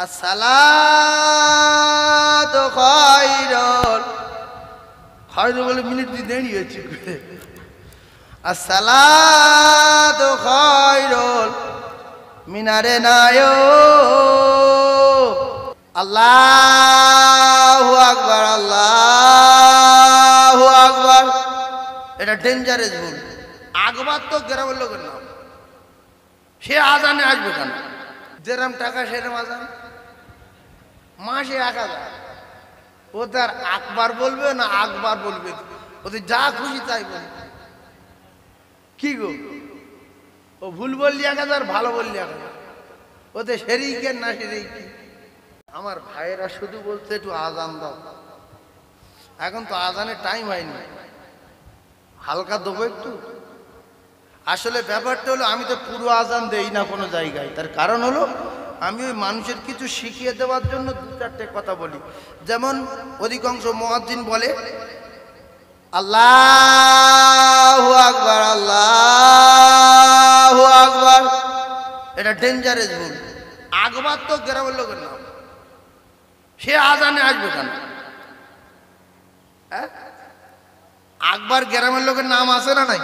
আসসালাতু খায়রুল খায়রুল বলে মিনিট দিয়ে দাঁড়িয়েছি আসসালাতু খায়রুল মিনারে নায়ো আল্লাহু আকবার আল্লাহু আকবার। এটা ডেঞ্জারাস ভুল। আকবার তো গ্রামের লোকের নাম, সে আজানে আসবে কেন? যেরম টাকা সেরম আজান, মাসে 1000। ও তার আকবার বলবে না আকবার বলবে, ওদের যা খুশি তাই বলবে। কি গো, ও ভুল বললি 1000, ভালো বললি 1000, ওতে শরীকের না শরীক। আমার ভাইয়েরা শুধু বলছে একটু আজান দাও। এখন তো আজানের টাইম হয়নি, হালকা দেবো একটু। আসলে ব্যাপারটা হলো, আমি তো পুরো আজান দেই না কোনো জায়গায়। তার কারণ হলো, আমি ওই মানুষের কিছু শিখিয়ে দেওয়ার জন্য 2-4টে কথা বলি। যেমন অধিকাংশ মুয়াজ্জিন বলে আল্লাহু আকবার আল্লাহু আকবার। এটা ডেঞ্জারাস ভুল। আকবার তো গ্রামের লোকের নাম, সে আজানে আসবে কেন? আকবার গ্রামের লোকের নাম আছে না নাই?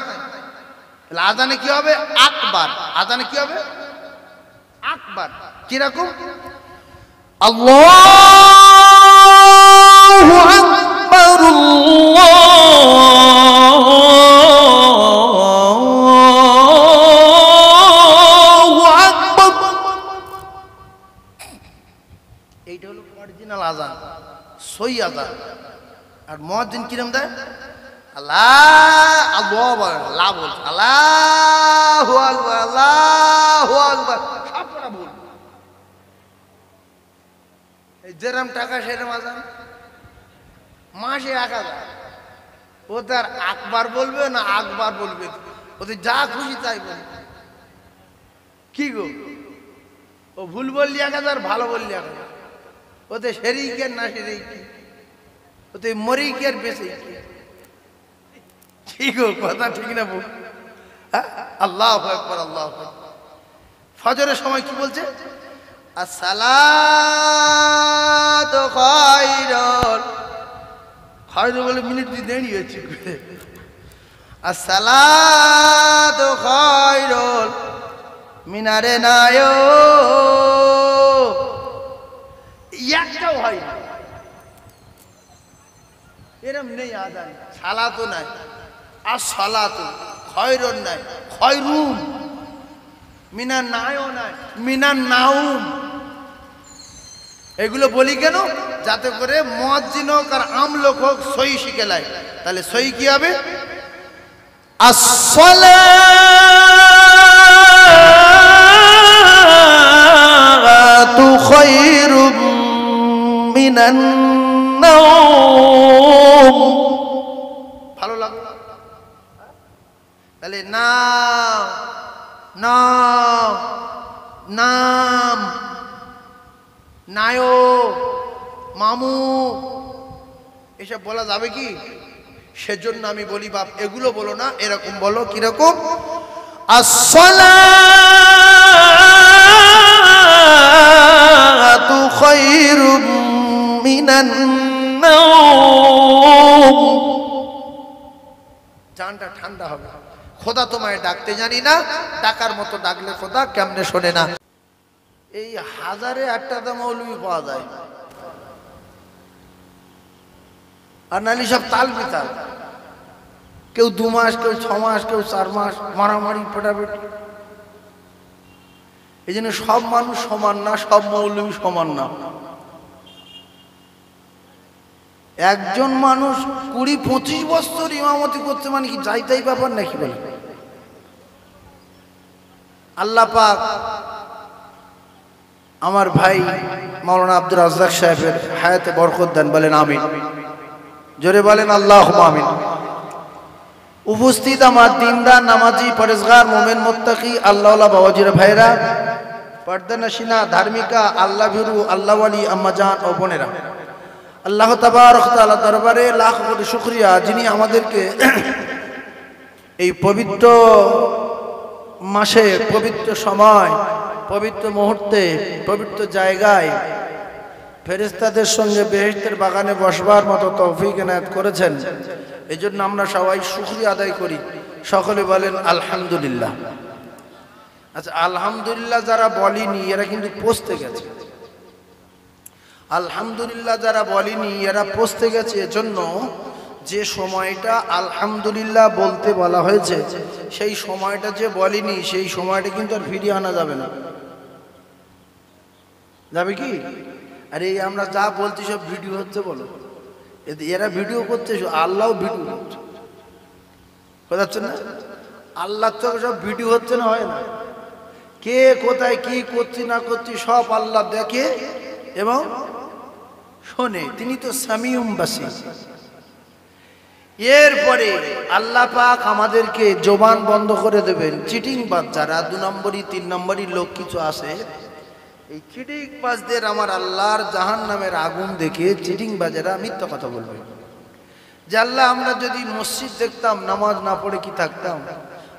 আজানে কি হবে? আকবার। আজানে কি হবে? আকবার। কিরকম? আল্লাহু আকবার আল্লাহু আকবার। এইটা হলো অরিজিনাল আজান, সই আজান। আর মুয়াজ্জিন কিরম দেয়? আল্লাহ আল্লাহু আল্লাহ বলছে, আল্লাহু আকবার আল্লাহু আকবার। সবটা ভুল। এই যেরম টাকা সেরম আজান, মাসে 1000। ও তার আকবার বলবে না আকবার বলবে, ওদের যা খুশি তাই বলবে। কি গো, ও ভুল বললি 1000, ভালো বললি 1000, ওতে শরীকের না শরীক, ওতে মরিকের বেশি। ঠিক কথা ঠিক না বল? আল্লাহু আকবার আল্লাহু আকবার। ফজরের সময় কি বলছে? আসসালাতু খায়রুল খায়রুল বলে মিনিট দিয়ে দাঁড়িয়েছি। আসসালাতু খায়রুল মিনারে নায়ো। একটাও হয় না, এরম নেই আজান। সালাতও নাই, আর সালাতু খয়রুন নাই, খয়রুম। মিনার নায়ও নাই, মিনার নাউম। এগুলো বলি কেন? যাতে করে মুয়াজ্জিন হোক আর আম লোক হোক সই শিখে লাই। তাহলে সই কি হবে? আসসালাতু খায়রুম মিনান নাওম। ভালো লাগলো? তাহলে নাম নাম নাম নায়ো মামু এসব বলা যাবে কি? সেজন্য আমি বলি বাপ, এগুলো বলো না, এরকম বলো। কিরকম? আসসালাতু খায়রুম মিনান নাওম। জানটা ঠান্ডা হবে। খোদা তোমায় ডাকতে জানি না, ডাকার মতো ডাকলে খোদা কেমনে শোনে না। এই 1000-1টা মৌলবি পাওয়া যায়, আর নালি সব তাল বিতাল। কেউ 2 মাস, কেউ 6 মাস, কেউ 4 মাস মারামারি পেটাপেটি। এই জন্য সব মানুষ সমান না, সব মৌলবি সমান না। একজন মানুষ 20-25 বছর ইমামতি করতে মানে কি যাই তাই ব্যাপার নাকি? বলে আল্লাহ পাক আমার ভাই মাওলানা আব্দুর রাজ্জাক সাহেবের হায়াতে বরকত দেন। বলেন আমিন। জোরে বলেন আল্লাহুম্মা আমিন। উপস্থিত আমার দিনদার নামাজি পরেজগার মোমেন মুত্তাকি আল্লাহওয়ালা বাবাজির ভাইরা, পর্দানশিনা ধার্মিকা আল্লাহ ভীরু আল্লাহওয়ালি আম্মাজান ও বোনেরা, আল্লাহ তাবারক ওয়া তাআলা দরবারে লাখ কোটি শুকরিয়া, যিনি আমাদেরকে এই পবিত্র মাসে, পবিত্র সময় পবিত্র মুহূর্তে পবিত্র জায়গায় ফেরেশতাদের সঙ্গে বেহেশতের বাগানে বসবার মতো তৌফিক এনায়েত করেছেন। এই জন্য আমরা সবাই শুকরিয়া আদায় করি। সকলে বলেন আলহামদুলিল্লাহ। আচ্ছা, আলহামদুলিল্লাহ যারা বলেনি এরা কিন্তু পৌঁছতে গেছে। আলহামদুলিল্লাহ যারা বলেনি এরা পৌঁছতে গেছে। এজন্য যে সময়টা আলহামদুলিল্লাহ বলতে বলা হয়েছে সেই সময়টা যে বলেনি সেই সময়টা কিন্তু আর ফিরিয়ে আনা যাবে না। যাবে কি? আরে আমরা যা বলছি সব ভিডিও হচ্ছে, বলো এরা ভিডিও করছে, আল্লাহও ভিডিও করছে, বোঝাচ্ছে না? আল্লাহর চোখে সব ভিডিও হচ্ছে না, হয় না? কে কোথায় কি করছি না করছি সব আল্লাহ দেখে এবং শোনে। তিনি তো সামিউম বাসির। এরপরে আল্লাহ পাক আমাদেরকে জবান বন্ধ করে দেবেন। চিটিং বাজ যারা 2 নম্বরই 3 নম্বরই লোক কিছু আছে, এই চিটিং বাজদের আমার আল্লাহর জাহান্নামের আগুন দেখে চিটিং বাজেরা মিথ্যা কথা বলবে যে আল্লাহ আমরা যদি মসজিদ দেখতাম নামাজ না পড়ে কি থাকতাম,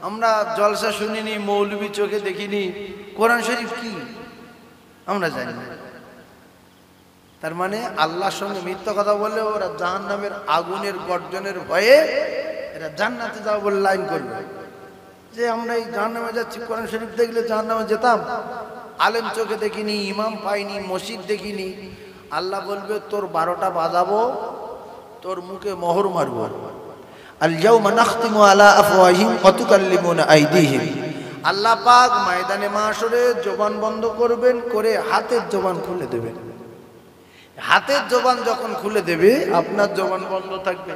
আমরা জলসা শুনিনি, মৌলবী চোখে দেখিনি, কোরআন শরীফ কি আমরা জানি না। তার মানে আল্লাহর সঙ্গে মিথ্যা কথা বললে ওরা জাহান্নামের আগুনের গর্জনের ভয়ে এরা জান্নাতে যাওয়া বলে লাইন করবে যে আমরা এই জাহান্নামে যাচ্ছি, কোরআন শরীফ দেখলে জাহান্নামে যেতাম, আলেম চোখে দেখিনি, ইমাম পাইনি, মসজিদ দেখিনি। আল্লাহ বলবে তোর 12টা বাজাবো, তোর মুখে মোহর মারবো। আল ইয়াউমা নাখতিমু আলা আফওয়াহিহিম ওয়া তুকাল্লিমুনা আইদিহিম। আল্লাহ পাক ময়দানে মাশরে জবান বন্ধ করবেন, করে হাতের জবান খুলে দেবেন। হাতের জবান যখন খুলে দেবে আপনার জবান বন্ধ থাকবে।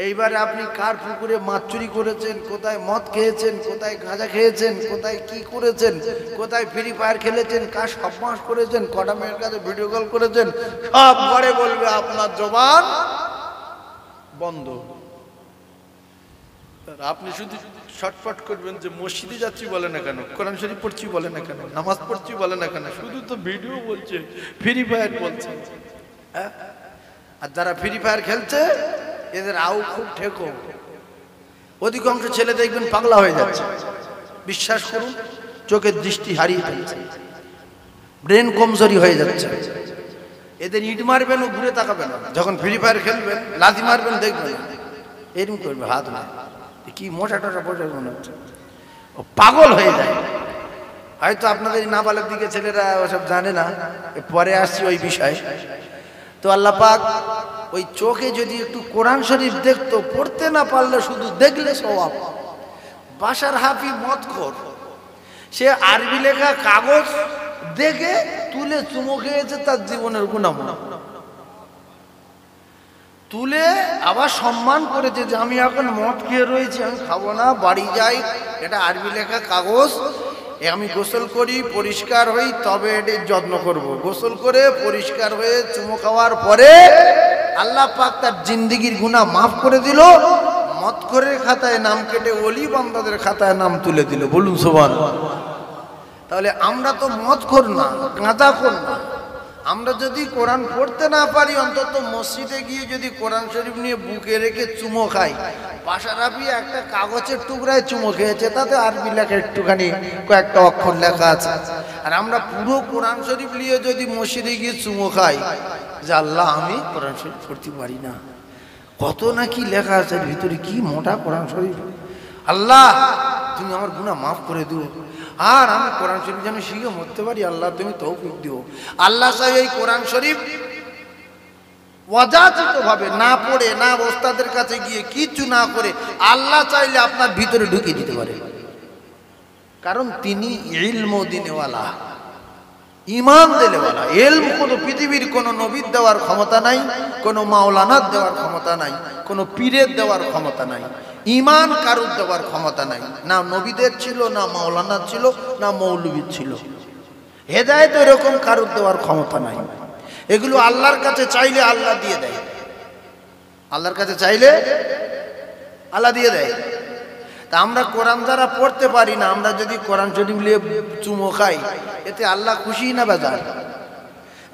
এইবারে আপনি কার পুকুরে মাছ চুরি করেছেন, কোথায় মদ খেয়েছেন, কোথায় গাঁজা খেয়েছেন, কোথায় কি করেছেন, কোথায় ফ্রি ফায়ার খেলেছেন, কার সবমাস করেছেন, কটা মেয়ের কাছে ভিডিও কল করেছেন, সব ঘরে বলবে আপনার জবান বন্ধ। আপনি শুধু শটফট করবেন যে মসজিদে যাচ্ছি বলে না কেন, কোরআন শরীফ পড়ছি বলে না কেন, নামাজ পড়ছি বলে না কেন, শুধু তো ভিডিও বলছে, ফ্রি ফায়ার বলছে। আর যারা ফ্রি ফায়ার খেলছে এদের আউ খুব ঠেকো। অধিকাংশ ছেলে দেখবেন পাগলা হয়ে যাচ্ছে, বিশ্বাস করুন, চোখের দৃষ্টি হারিয়ে ফেলছে, ব্রেন কমজোরি হয়ে যাচ্ছে। এদের ইট মারবেন ও ঘুরে তাকাবেন, যখন ফ্রি ফায়ার খেলবেন লাথি মারবেন দেখবেন এরকম করবে, হাত না কি মোটা টোটা বোঝা মনে হচ্ছে, ও পাগল হয়ে যায়। হয়তো আপনাদের নাবালক দিকে ছেলেরা ওসব জানে না, পরে আসছি ওই বিষয়ে। তো আল্লাহ পাক ওই চোখে যদি একটু কোরআন শরীফ দেখতো, পড়তে না পারলে শুধু দেখলে সওয়াব। বাশার হাফি মদখোর, সে আরবি লেখা কাগজ দেখে তুলে চুমো খেয়েছে, তার জীবনের গুনাহ তুলে আবার সম্মান করেছে যে আমি এখন মদ খেয়ে রয়েছি, আমি খাবো না, বাড়ি যাই, এটা আরবি লেখা কাগজ, আমি গোসল করি, পরিষ্কার হই, তবে এটির যত্ন করব। গোসল করে পরিষ্কার হয়ে চুমো খাওয়ার পরে আল্লাহ পাক তার জিন্দেগির গুনাহ মাফ করে দিল, মদখোরের খাতায় নাম কেটে ওলি বান্দাদের খাতায় নাম তুলে দিল। বলুন সুবহানাল্লাহ। তাহলে আমরা তো মদখোর না, গাঁজাখোর না। আমরা যদি কোরআন পড়তে না পারি, অন্তত মসজিদে গিয়ে যদি কোরআন শরীফ নিয়ে বুকে রেখে চুমো খাই, পাশারাফি একটা কাগজের টুকরায় চুমো খেয়েছে, তাতে আরবি লেখা একটুখানি কয়েকটা অক্ষর লেখা আছে। আর আমরা পুরো কোরআন শরীফ নিয়ে যদি মসজিদে গিয়ে চুমো খাই যে আল্লাহ আমি কোরআন শরীফ পড়তে পারি না, কত না কি লেখা আছে ভিতরে, কি মোটা কোরআন শরীফ, আল্লাহ তুমি আমার গুনাহ মাফ করে দিও, আর আমি কোরআন শরীফ যেন শিখে মরতে পারি, আল্লাহ তুমি তৌফিক দিও। আল্লাহ চাই এই কোরআন শরীফ অযাচিত ভাবে না পড়ে, না ওস্তাদের কাছে গিয়ে কিছু না করে, আল্লাহ চাইলে আপনার ভিতরে ঢুকিয়ে দিতে পারে। কারণ তিনি ইলম দিনেওয়ালা, ইমান দিনেওয়ালা। ইলম কোনো পৃথিবীর কোনো নবীর দেওয়ার ক্ষমতা নাই, কোনো মাওলানার দেওয়ার ক্ষমতা নাই, কোনো পীরের দেওয়ার ক্ষমতা নাই, ইমান কারুর দেওয়ার ক্ষমতা নাই। না নবীদের ছিল, না মাওলানার ছিল, না মৌলবীর ছিল। হেদায়েত এরকম কারুর দেওয়ার ক্ষমতা নাই। এগুলো আল্লাহর কাছে চাইলে আল্লাহ দিয়ে দেয়, আল্লাহর কাছে চাইলে আল্লাহ দিয়ে দেয়। তা আমরা কোরআন যারা পড়তে পারি না, আমরা যদি কোরআন শরীফ নিয়ে চুমো খাই, এতে আল্লাহ খুশি না বেজার?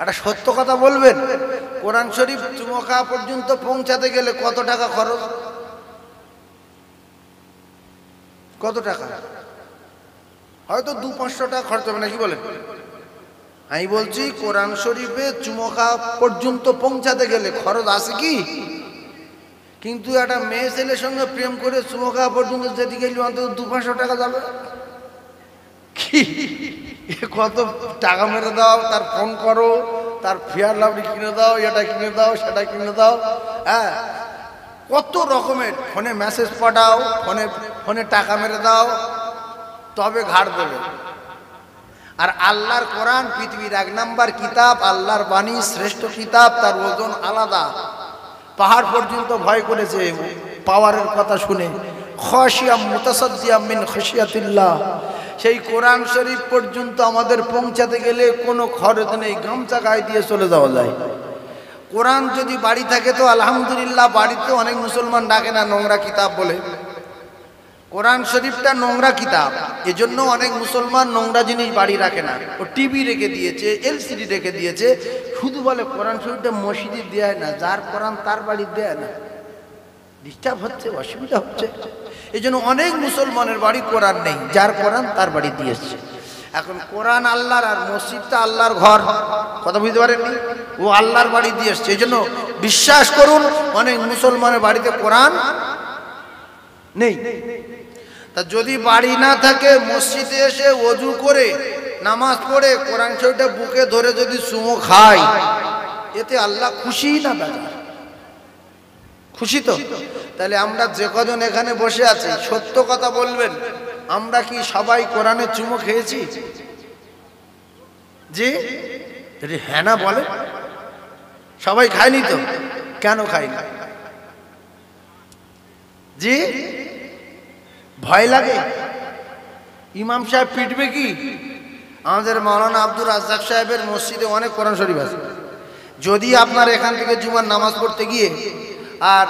একটা সত্য কথা বলবেন, কোরআন শরীফ চুমো খাওয়া পর্যন্ত পৌঁছাতে গেলে কত টাকা খরচ? কত টাকা? হয়তো 200-500 টাকা খরচ হবে না, কি বলেন? আমি বলছি কোরআন শরীফে চুমো খাওয়া পর্যন্ত পৌঁছাতে গেলে খরচ আছে কি? কিন্তু একটা মেয়ে ছেলের সঙ্গে প্রেম করে চুমো খাওয়া পর্যন্ত যেতে গেলে অন্তত 200-500 টাকা যাবে। কি কত টাকা মেরে দাও, তার ফোন করো, তার ফেয়ার লাভলি কিনে দাও, এটা কিনে দাও, সেটা কিনে দাও, হ্যাঁ কত রকমের, ফোনে মেসেজ পাঠাও, ফোনে টাকা মেরে দাও, তবে ঘাড় দেবে। আর আল্লাহর কোরআন পৃথিবীর 1 নাম্বার কিতাব, আল্লাহর বাণী শ্রেষ্ঠ কিতাব, তার ওজন আলাদা। পাহাড় পর্যন্ত ভয় করেছে পাওয়ারের কথা শুনে। খাশিয়াম মুতাসাদ্দিয়াম মিন খাশিয়াতিল্লাহ। সেই কোরআন শরীফ পর্যন্ত আমাদের পৌঁছাতে গেলে কোনো খরচ নেই, গামছা গায়ে দিয়ে চলে যাওয়া যায়। কোরআন যদি বাড়ি থাকে তো আলহামদুলিল্লাহ, বাড়িতে অনেক মুসলমান ডাকে না নোংরা কিতাব বলে। কোরআন শরীফটা নোংরা কিতাব, এজন্য অনেক মুসলমান নোংরা জিনিস বাড়ি রাখে না। ও টিভি রেখে দিয়েছে, এলসিডি রেখে দিয়েছে, শুধু বলে কোরআন শরীফটা মসজিদে দেয় না, যার কোরআন তার বাড়ি দেয় না। ডিস্টার্ব হচ্ছে, অসুবিধা হচ্ছে। এই জন্য অনেক মুসলমানের বাড়ি কোরআন নেই, যার কোরআন তার বাড়ি দিয়েছে। এখন কোরআন আল্লাহর আর মসজিদটা আল্লাহর ঘর, কথা বুঝতে পারেননি? ও আল্লাহর বাড়ি দিয়ে এসছে। এই জন্য বিশ্বাস করুন অনেক মুসলমানের বাড়িতে কোরআন নেই। তা যদি বাড়ি না থাকে, মসজিদে এসে ওযু করে নামাজ পড়ে কোরআন শরীফটা বুকে ধরে যদি চুমো খায়, এতে আল্লাহ খুশি না বেজার? খুশি তো? তাহলে আমরা যে কজন এখানে বসে আছি, সত্য কথা বলবেন, আমরা কি সবাই কোরআনে চুমো খেয়েছি? জি হ্যাঁ না বলে? সবাই খায়নি তো? কেন খায়নি? জি ভয় লাগে? ইমাম সাহেব পিটবে কি? আমাদের মাওলানা আব্দুর রাজ্জাক সাহেবের মসজিদে অনেক কোরআন শরীফ আছে। যদি আপনার এখান থেকে জুমার নামাজ পড়তে গিয়ে আর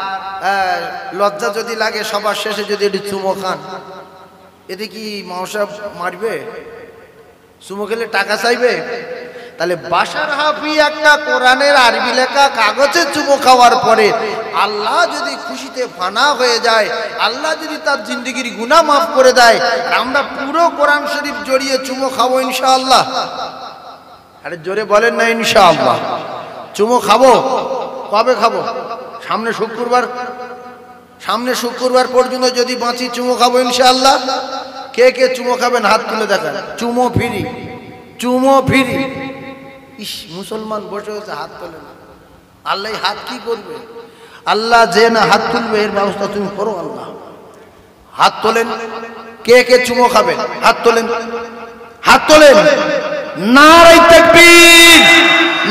লজ্জা যদি লাগে, সবার শেষে যদি এটি চুমো খান, এতে কি মাও সাহেব মারবে? চুমো খেলে টাকা চাইবে? তাহলে বাশার হাফি একটা কোরআনের আরবি লেখা কাগজে চুমো খাওয়ার পরে আল্লাহ যদি খুশিতে ফানা হয়ে যায়, আল্লাহ যদি তার জিন্দেগির গুনাহ মাফ করে দেয়, আমরা পুরো কোরআন শরীফ জড়িয়ে চুমো খাবো ইনশাআল্লাহ। আরে জোরে বলেন না ইনশাআল্লাহ। চুমো খাবো। কবে খাবো? সামনে শুক্রবার পর্যন্ত যদি বাঁচি চুমো খাবো ইনশাআল্লাহ। কে কে চুমো খাবেন হাত তুলে দেখান। চুমো ফ্রি, চুমো ফ্রি। ইস, মুসলমান বসে হচ্ছে হাত তোলে না। আল্লাহ হাত কি করবে? আল্লাহ যে না হাত তুলবে এর ব্যবস্থা তুমি করো আল্লাহ। হাত তোলেন। কে কে চুমো খাবেন হাত তোলেন, হাত তোলেন। নারে তাকবীর,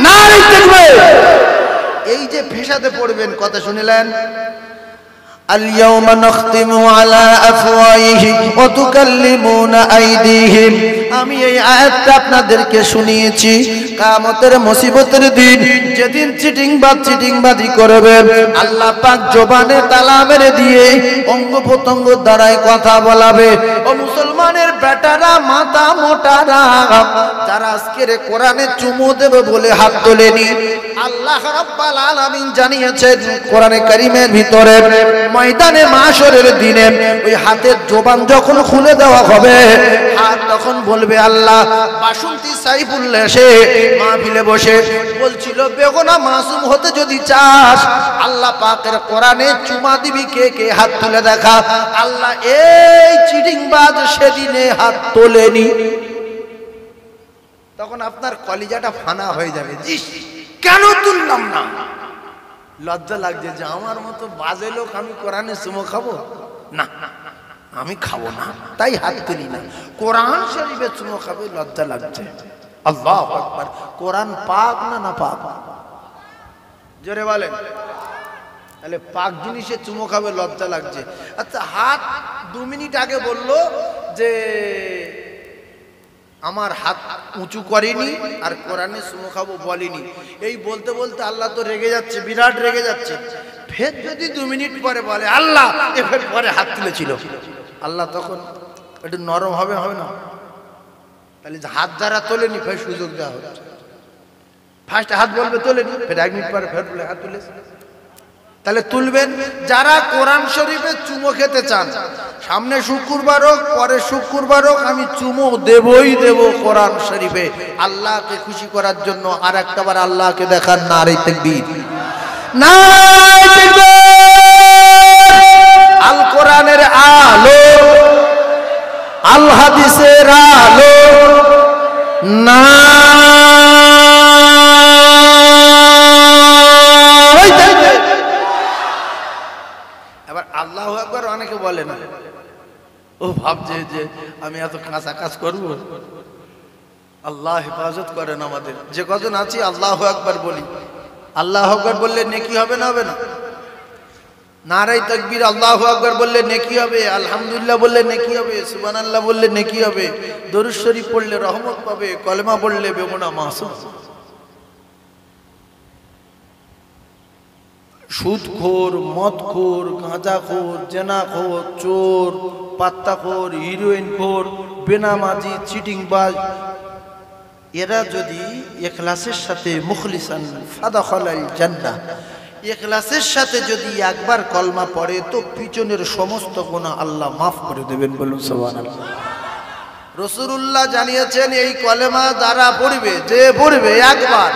নারে তাকবীর। এই যে ফেসাতে পড়বেন, কথা শুনলেন? اليوم نختم على أفواههم وتكلمنا أيديهم। আমি এই আয়াতটা আপনাদেরকে শুনিয়েছি কিয়ামতের মুসিবতের দিন, যেদিন চিটিংবাজি করবে, আল্লাহ পাক জবানে তালা মেরে দিয়ে অঙ্গ প্রত্যঙ্গ দ্বারাই কথা বলাবে। ও মুসলমানের বেটারা, মাথা মোটারা, যারা আজকের কোরআনে চুমু দেবে বলে হাত তোলেনি, আল্লাহ রাব্বুল আলামিন জানিয়েছেন কোরআনে কারীমের ভিতরে, ময়দানে মাশরের দিনে ওই হাতের জবান যখন খুলে দেওয়া হবে, হাত তখন বলবে আল্লাহ। বাসন্তী সাইফুল্লাহ সে মাহফিলে বসে বলছিল, বেগুনা মাসুম হতে যদি চাস আল্লাহ পাকের কোরআনে চুমা দিবি, কে কে হাত তুলে দেখা। আল্লাহ এই চিটিংবাজ সেদিনে হাত তোলেনি। তখন আপনার কলিজাটা ফানা হয়ে যাবে, জি কেন তুললাম না? লজ্জা লাগছে যে আমার মতো বাজে লোক আমি কোরআনে চুমো খাবো না, আমি খাবো না, তাই হাত তুলি না। কোরআন শরীফে চুমো খাবে, লজ্জা লাগছে। আল্লাহু আকবার। কোরআন পাক না না পাক? জোরে বলেন। তাহলে পাক জিনিসে চুমো খাবে, লজ্জা লাগছে। আচ্ছা, হাত 2 মিনিট আগে বললো যে আমার হাত উঁচু করেনি আর কোরআনে চুমো খাবো বলেনি। এই বলতে বলতে আল্লাহ তো রেগে যাচ্ছে, বিরাট রেগে যাচ্ছে। ফের যদি 2 মিনিট পরে বলে আল্লাহ এর পরে হাত তুলেছিল, আল্লাহ তখন একটু নরম হবে না? তাহলে হাত যারা তোলেনি ফের সুযোগ দেওয়া হচ্ছে। ফার্স্ট হাত বলবে তোলেনি, ফের 1 মিনিট পরে ফের বলে হাত তুলেছে। তাহলে তুলবেন। যারা কোরআন শরীফে চুমো খেতে চান, সামনে শুক্রবার হোক পরের শুক্রবার হোক, আমি চুমো দেবই দেব কোরআন শরীফে, আল্লাহকে খুশি করার জন্য। আর একটাবার আল্লাহকে দেখার নারে তাকবীর, নারে তাকবীর। আল কোরআনের আলো, আল হাদিসের আলো, না আল্লাহু আকবার। অনেকে বলে না, ও ভাবছে যে আমি এত কাঁচা কাজ করবো। আল্লাহ হেফাজত করেন আমাদের। যে কজন আছি আল্লাহু আকবার বলি। আল্লাহু আকবার বললে নেকি হবে না? হবে না? নারে তাকবীর আল্লাহু আকবার বললে নেকি হবে, আলহামদুলিল্লাহ বললে নেকি হবে, সুবহানাল্লাহ বললে নেকি হবে, দরুদ শরীফ পড়লে রহমত পাবে, কলেমা পড়লে বেগুনাহ মাসুম। সুদখোর, মদখোর, গাঁজাখোর, জেনাখোর, চোর, পাত্তাখোর, হিরোইনখোর, বেনামাজি, চিটিংবাজ, এরা যদি ইখলাসের সাথে মুখলিসান ফাদাখালাল জান্নাহ, ইখলাসের সাথে যদি একবার কলমা পড়ে তো পিছনের সমস্ত গুনাহ আল্লাহ মাফ করে দেবেন। বলুন সুবহানাল্লাহ। রাসূলুল্লাহ জানিয়েছেন এই কলেমা যারা পড়বে, যে পড়বে একবার,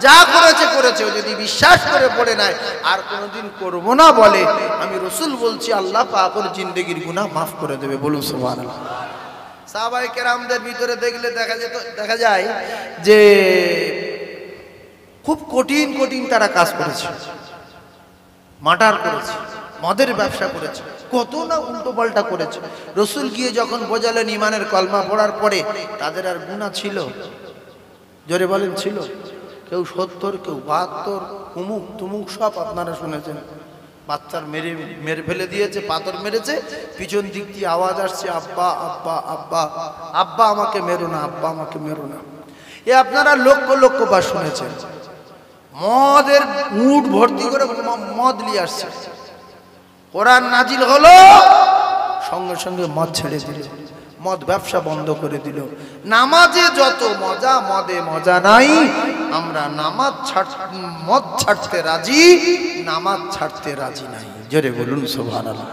যা করেছে করেছে, ও যদি বিশ্বাস করে পড়ে নাই আর কোনোদিন করব না বলে, আমি রাসূল বলছি আল্লাহ পাক ওর জিন্দেগির গুনাহ মাফ করে দেবে। বলুন সুবহানাল্লাহ। সাহাবায়ে কেরামদের ভিতরে দেখলে দেখা যায় যে খুব কঠিন কঠিন তারা কাজ করেছে, মার্ডার করেছে, মদের ব্যবসা করেছে, কত না উল্টো পাল্টা করেছে। রাসূল গিয়ে যখন বোঝালেন ইমানের কলমা পড়ার পরে তাদের আর গুনাহ ছিল? জোরে বলেন ছিল? কেউ 70, কেউ 72, উমুক তুমুক সব আপনারা শুনেছেন। বাচ্চার মেরে ফেলে দিয়েছে, পাথর মেরেছে, পিছন দিক দিয়ে আওয়াজ আসছে, আব্বা আব্বা আব্বা, আব্বা আমাকে মেরো না, আব্বা আমাকে মেরো না। এ আপনারা লক্ষ লক্ষ বার শুনেছেন। মদের উট ভর্তি করে মদ নিয়ে আসছে, কোরআন নাজিল হলো সঙ্গে সঙ্গে মদ ছেড়ে দিল, মদ ব্যবসা বন্ধ করে দিল। নামাজে যত মজা মদে মজা নাই। আমরা মদ ছাড়তে রাজি, নামাজ ছাড়তে রাজি নাই। জোরে বলুন সুবহানাল্লাহ।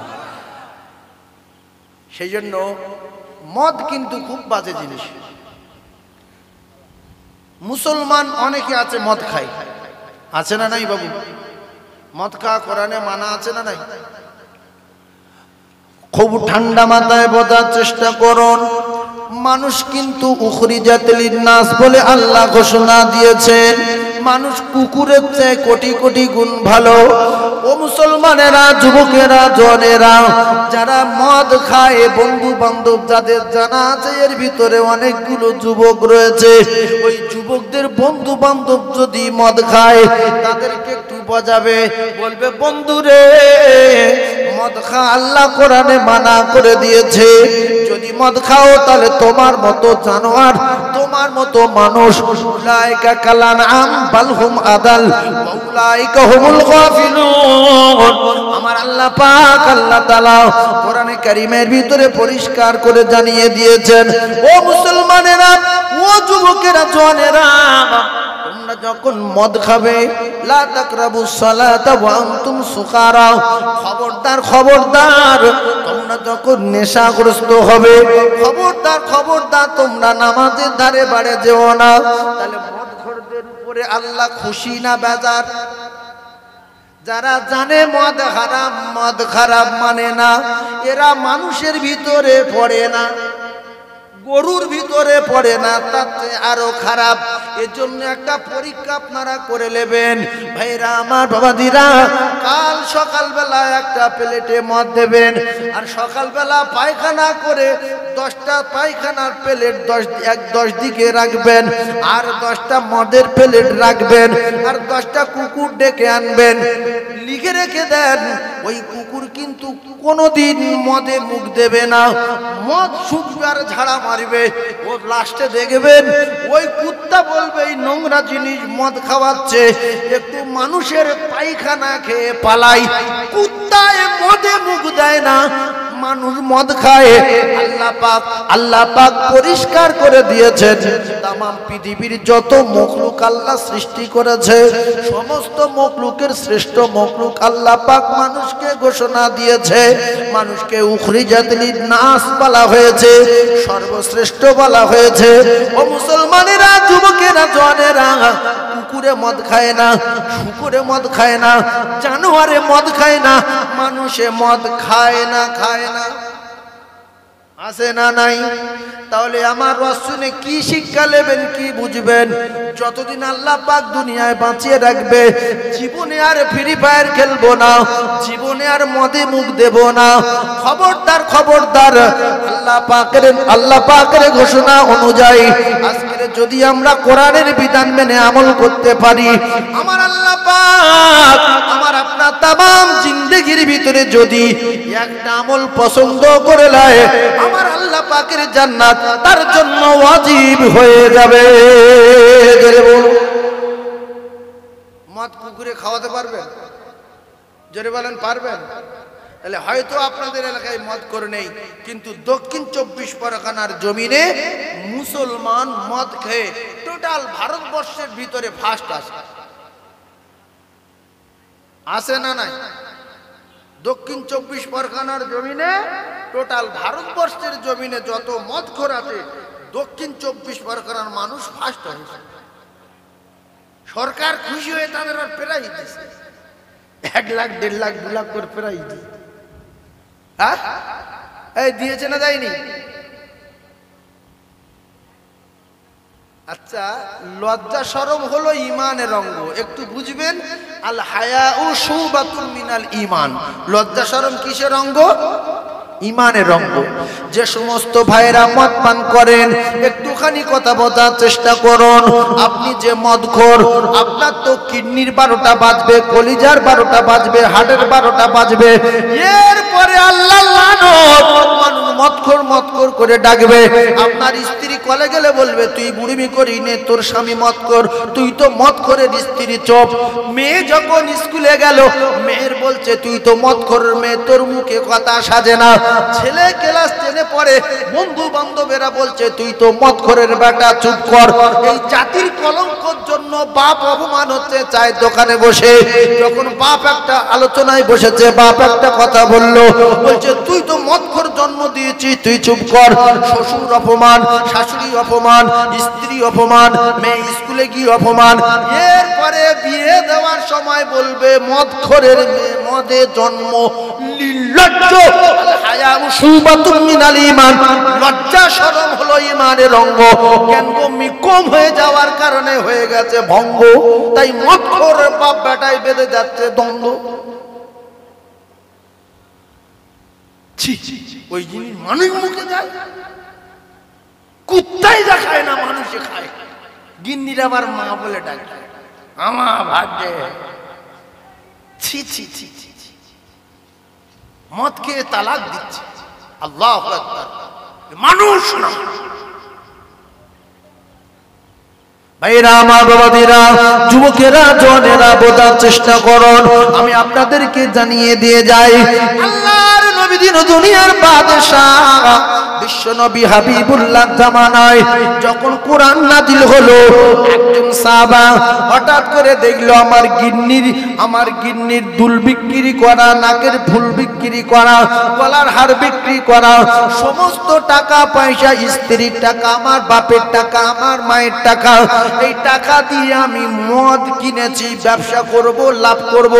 সেই জন্য মদ কিন্তু খুব বাজে জিনিস। মুসলমান অনেকে আছে মদ খায়, আছে না নাই বাবু? মদ খাওয়া কোরআনে মানা আছে না নাই? খুব ঠান্ডা মাথায় বোঝার চেষ্টা করুন। মানুষ কিন্তু উখরিজাতিল নাস বলে আল্লাহ ঘোষণা দিয়েছেন। মানুষ কুকুরের চেয়ে কোটি কোটি গুণ ভালো। ও মুসলমানেরা, যুবকেরা, জনেরা, যারা মদ খায়, বন্ধু বান্ধব যাদের জানা আছে এর ভিতরে অনেকগুলো যুবক রয়েছে। ওই যুবকদের বন্ধু বান্ধব যদি মদ খায় তাদেরকে একটু বোঝাবে, বলবে বন্ধুরে মদ খা, আল্লাহ কোরআনে মানা করে দিয়েছে। যদি মদ খাও তাহলে তোমার মতো জানোয়ার, তোমার মতো মানুষ, উলাইকা কালানআম বাল হুম আদাল উলাইকা হুমুল গাফিলুন। আমার আল্লাহ পাক আল্লাহ তাআলা কোরআনে কারীমের ভিতরে পরিষ্কার করে জানিয়ে দিয়েছেন, ও মুসলমানেরা, ও যুবকেরা, জওয়ানেরা, তোমরা যখন মদ খাবে, লা তাকরাবুস সালাতা ওয়া আনতুম সুকারা, খবরদার খবরদার, তোমরা যখন নেশাগ্রস্ত হবে, খবরদার খবরদার, তোমরা নামাজের ধারে বাড়ে যেও না। তাহলে মদখোরদের উপরে আল্লাহ খুশি না বেজার? যারা জানে মদ হারাম, মদ খারাপ মানে না, এরা মানুষের ভিতরে পড়ে না, গরুর ভিতরে পড়ে না, তার চেয়ে আরো খারাপ। এর জন্য একটা পরীক্ষা আপনারা করে নেবেন ভাইরা আমার, বাবাদিরা। কাল সকালবেলা একটা প্লেটে মদ দেবেন, আর সকালবেলা পায়খানা করে 10টা পায়খানার প্লেট 10 দিকে রাখবেন, আর 10টা মদের প্লেট রাখবেন, আর 10টা কুকুর ডেকে আনবেন। লিখে রেখে দেন, ওই কুকুর কিন্তু কোনোদিন মদে মুখ দেবে না, মদ শুকবে আর ঝাড়া মারবে। ও লাস্টে দেখবেন ওই কুত্তা বলবে এই নোংরা জিনিস মদ খাওয়াচ্ছে, একটু মানুষের পায়খানা খেয়ে পালাই। কুত্তায় মদে মুখ দেয় না, মানুষ মদ খায়, আল্লাহ পাক পরিষ্কার করে দিয়েছেন তাম পৃথিবীর যত মখলুক আল্লাহ সৃষ্টি করেছে সমস্ত মখলুকের শ্রেষ্ঠ মখলুক আল্লাহ পাক মানুষকে ঘোষণা দিয়েছে, মানুষকে উখরিজাত লিন-নাস বলা হয়েছে, সর্বশ্রেষ্ঠ বলা হয়েছে। ও মুসলমানেরা, যুবকেরা, জওয়ানেরা, কুকুরে মদ খায় না, শুকুরে মদ খায় না, জানোয়ারে মদ খায় না, মানুষে মদ খায় না। আছে না নাই? তাহলে আমার রসুনে কি শিক্ষা নেবেন, কি বুঝবেন? যতদিন আল্লাহ পাক দুনিয়ায় বাঁচিয়ে রাখবে, জীবনে আর ফ্রি ফায়ার খেলবো না, জীবনে আর মদে মুখ দেব না। খবরদার খবরদার, আল্লাহ পাকের ঘোষণা অনুযায়ী আজকে যদি আমরা কোরআনের বিধান মেনে আমল করতে পারি, আমার আল্লাহ পাক আমার আপনার তামাম জিন্দেগির ভিতরে যদি একটা আমল পছন্দ করে নেয়, আমার আল্লাহ পাকের জান্নাত তার জন্য ওয়াজিব হয়ে যাবে। মদ কুকুরে খাওয়াতে পারবেন? জোরে বলেন, পারবেন? তাহলে হয়তো আপনাদের এলাকায় মদ করে নেই, কিন্তু দক্ষিণ 24 পরগনার জমিনে মুসলমান মদ খেয়ে টোটাল ভারতবর্ষের ভিতরে ফার্স্ট আছে না নাই? দক্ষিণ 24 পরগনার জমিনে টোটাল ভারতবর্ষের জমিনে যত মদখোর আছে, দক্ষিণ 24 পরগনার মানুষ ফার্স্ট হয়েছে। সরকার খুশি হয়ে তাদের আর প্রাইজ দিচ্ছে, 1 লাখ 1.5 লাখ 2 লাখ করে প্রাইজ দিচ্ছে। হ্যাঁ, এই দিয়েছে না দেয়নি? আচ্ছা, লজ্জা শরম হলো ঈমানের অঙ্গ, একটু বুঝবেন। আল হায়াউ শুবাতুন মিনাল ঈমান। লজ্জা শরম কিসের অঙ্গ? ঈমানের অঙ্গ। যে সমস্ত ভাইরা মদ পান করেন, একটুখানি কথা বোঝার চেষ্টা করুন। আপনি যে মদখোর, আপনার তো কিডনির 12টা বাজবে, কলিজার 12টা বাজবে, হার্টের 12টা বাজবে। এরপরে আল্লাহ লানত, মানুষ মদখোর করে ডাকবে। আপনার স্ত্রী কলে গেলে বলবে, তুই বুড়িমি করি নে, তোর স্বামী মদখোর, তুই তো মদখোরের স্ত্রী চোপ। মেয়ে যখন স্কুলে গেল, মেয়ের বলছে, তুই তো মদখোরের মেয়ে, তোর মুখে কথা সাজে না। ছেলে ক্লাস 10-এ পড়ে, বন্ধু বান্ধবেরা বলছে, তুই তো মদখোরের বেটা, চুপ কর। এই জাতির কলঙ্কর জন্য বাপ অপমান হচ্ছে চায়ের দোকানে বসে। যখন বাপ একটা আলোচনায় বসেছে, বাপ একটা কথা বললো, বলছে, তুই তো মদখোর জন্ম দিয়েছিস, তুই চুপ কর। শ্বশুর অপমান, শাশুড়ি অপমান, স্ত্রী অপমান, মেয়ে স্কুলে গিয়ে অপমান। এরপরে বিয়ে দেওয়ার সময় বলবে, মদখোরের মেয়ে, মদে জন্ম। নির্লজ্জ। লজ্জা শরম হলো ঈমানের অঙ্গ। জ্ঞানগম্যি কম হয়ে যাওয়ার কারণে হয়ে গেছে ভঙ্গ। তাই মদখোর বাপ বেটায় বেঁধে যাচ্ছে দ্বন্দ্ব। ওই জিনিস মানুষ মুখে যায়, কুত্তাই যা খায় না, মানুষে খায়। গিন্নির আবার মা বলে ডাকে, আমার ভাগ্যে। ছি ছি ছি ছি, মদ খেয়ে তালাক দিচ্ছে। আল্লাহু আকবার। মানুষ না। ভাইরা আমার, বাবাদিরা, যুবকেরা, জওয়ানেরা, বোঝার চেষ্টা করুন। আমি আপনাদেরকে জানিয়ে দিয়ে যাই, আল্লাহর নবী দিন দুনিয়ার বাদশাহ বিশ্ব নবী হাবিবুল্লাহ জামানায় যখন কোরআন নাজিল হলো, একজন সাহাবা হঠাৎ করে দেখলো আমার গিন্নির দুল বিক্রি করা, নাকের ফুল বিক্রি করা, গলার হার বিক্রি করা, সমস্ত টাকা পয়সা, স্ত্রীর টাকা, আমার বাপের টাকা, আমার মায়ের টাকা, এই টাকা দিয়ে আমি মদ কিনেছি, ব্যবসা করব, লাভ করব,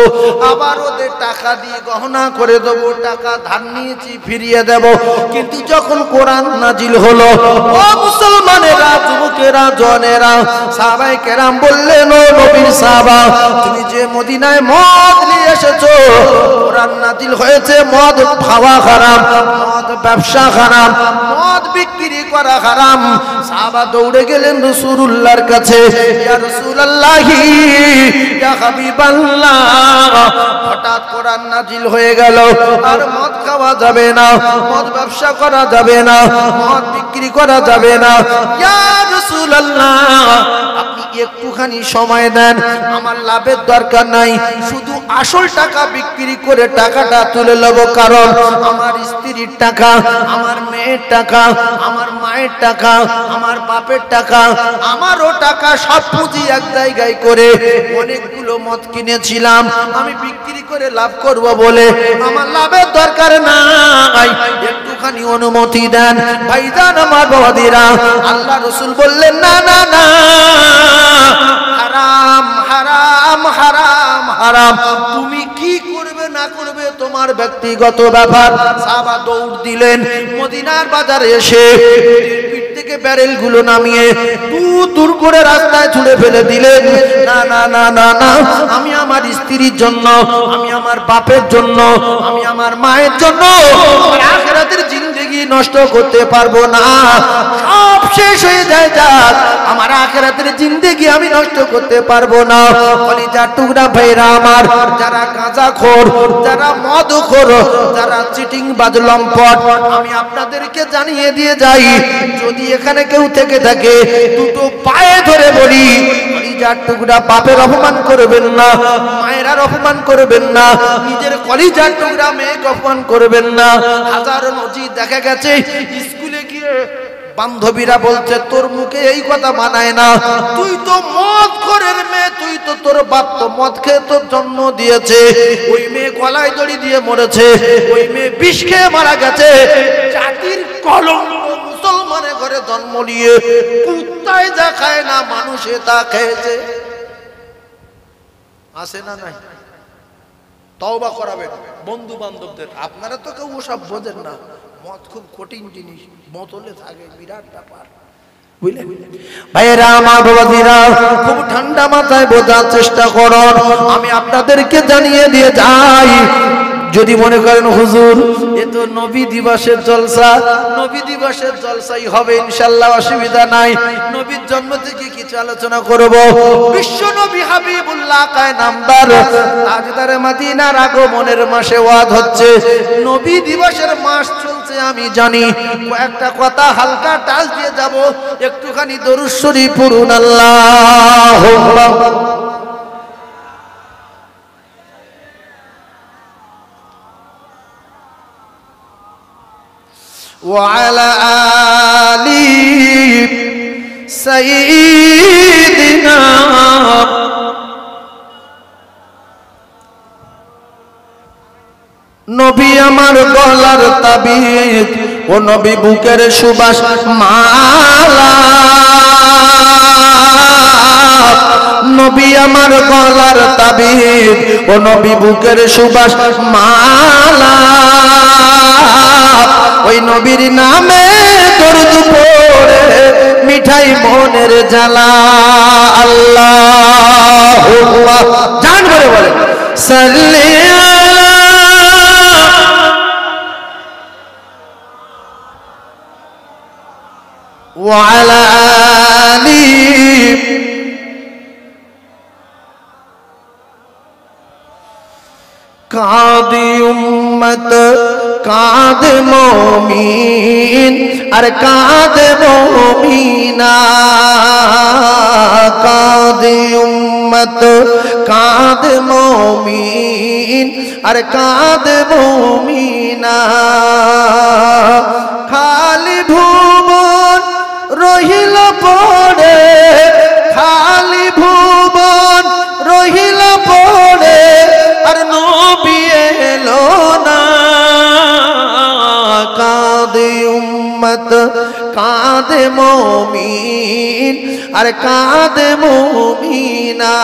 আবার ওদের টাকা দিয়ে গহনা করে দেব, টাকা ধার নিয়েছি ফিরিয়ে দেব। কিন্তু যখন কোরআন নাজিল হলো, ও মুসলমানেরা, যুবকেরা, জওয়ানেরা, সাহাবায়ে কেরাম বললেন, ও নবীর সাহাবা, তুমি যে মদিনায় মদ নিয়ে এসেছো, কোরআন নাজিল হয়েছে মদ খাওয়া হারাম, মদ ব্যবসা হারাম, মদ বিক্রি করা হারাম। সাহাবা দৌড়ে গেলেন রাসূলুল্লাহর কাছে, ইয়া রাসূলুল্লাহি, ইয়া হাবিবাল্লাহ, হঠাৎ কোরআন নাজিল হয়ে গেল, আর মদ খাওয়া যাবে না, মদ ব্যবসা করা যাবে না, মদ বিক্রি করা যাবে না। ইয়া রাসূলুল্লাহ, আপনি একটুখানি সময় দেন, আমার লাভের দরকার নাই, শুধু আসল টাকা বিক্রি করে টাকাটা তুলে নেব, কারণ আমার স্ত্রীর টাকা, আমার মেয়ের টাকা, আমার মায়ের টাকা, আমার বাপের টাকা, আমারও টাকা, সব পুঁজি এক জায়গায় করে অনেকগুলো মদ কিনেছিলাম, আমি বিক্রি করে লাভ করব বলে আমার লাভের দরকার নাই, একটুখানি অনুমতি দেন। ভাইজান আমার বাবাদিরা, আল্লাহ রাসূল বললেন না না না, হারাম হারাম হারাম হারাম, তুমি কি করবে না করবে তোমার ব্যক্তিগত ব্যাপার। সাহাবা দৌড় দিলেন, মদিনার বাজারে এসে পিঠ থেকে ব্যারেল গুলো নামিয়ে দূর দূর করে রাস্তায় ছুঁড়ে ফেলে দিলেন। না না না না না, আমি আমার স্ত্রীর জন্য, আমি আমার বাপের জন্য, আমি আমার মায়ের জন্য আমার আখিরাতের জিন্দেগি নষ্ট করতে পারবো না। সব শেষ হয়ে যায় যাক, আমার আখিরাতের জিন্দেগি আমি নষ্ট করতে পারবো না। কলিজার টুকরা ভাইরা আমার, যারা গাঁজাখোর, যারা মদখোর, যারা চিটিং বাজ লম্পট, আমি আপনাদেরকে জানিয়ে দিয়ে যাই, যদি এখানে কেউ থেকে থাকে দুটো পায়ে ধরে বলি, কলিজার টুকরা বাপের অপমান করবেন না, মায়ের অপমান করবেন না, নিজের কলিজার টুকরা মেয়েকে অপমান করবেন না। হাজারো নজির দেখা গেছে, স্কুলে গিয়ে বান্ধবীরা বলছে তোর মুখে এই কথা মানায় না, তুই তো মদ খোরের মেয়ে, তুই তো, তোর বাপ তো মদ খেয়ে তোর জন্ম দিয়েছে, ওই মেয়ে গলায় দড়ি দিয়ে মরেছে, ওই মেয়ে বিষ খেয়ে মারা গেছে, জাতির কলঙ্ক, মুসলমানের ঘরে জন্ম নিয়ে কুত্তায় যা খায় না মানুষে তা খেয়েছে। আসে না নাই? তওবা করাবেন বন্ধু বান্ধবদের, আপনারা তো কেউ ওসব বোঝেন না, মদ খুব কঠিন জিনিস, বোতলে থাকে বিরাট ব্যাপার, বুঝলেন ভাইয়েরা আমার বাবাজিরা, খুব ঠান্ডা মাথায় বোঝার চেষ্টা করুন। আমি আপনাদেরকে জানিয়ে দিয়ে যাই, যদি মনে করেন হুজুর এ তো নবী দিবসের জলসা, নবী দিবসের জলসাই হবে ইনশাআল্লাহ, অসুবিধা নাই, নবীর জন্ম থেকে কিছু আলোচনা করব। বিশ্ব নবী হাবিবুল্লাহ কায় নামদার তাজদারে মদিনার আগমনের মাসে ওয়াজ হচ্ছে, নবী দিবসের মাস চলছে আমি জানি, কয়েকটা কথা হালকা টাচ দিয়ে যাব, একটুখানি দরুদ শরীফ পড়ুন। আল্লাহুম্মা وعلى آل سيدنا নবী আমার গলার তাবিজ, ও নবী বুকের সুবাস মালা, নবী আমার গলার তাবিজ, ও নবী বুকের সুবাস মালা, ওই নবীর নামে দরুদ পড়ে মিঠাই মনের জ্বালা। আল্লাহুম্মা, জান বলে বলে সাল্লি আলা ওয়া আলা আলি কাদি উম্মত কাঁদে মুমিন আর কাঁদে মুমিনা, কাঁদে উম্মত কাঁদে মুমিন আর কাঁদে মুমিনা, খালি ভুবন রহিল পড়ে, খালি ভুবন রহিল পড়ে, আর নবী এলো না, কাঁদে উম্মত কাঁদে মুমিন আর কাঁদে মুমিনা,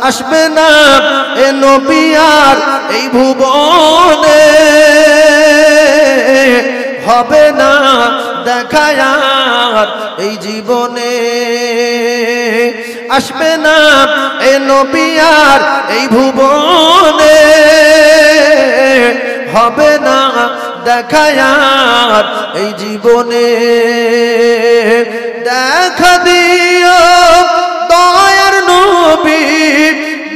আসবে না এ নবী আর এই ভুবনে, হবে না দেখা আর এই জীবনে, আসবে না এ নবী আর এই ভুবনে, হবে না দেখা আর এই জীবনে, দেখা দিও দয়ার নবী,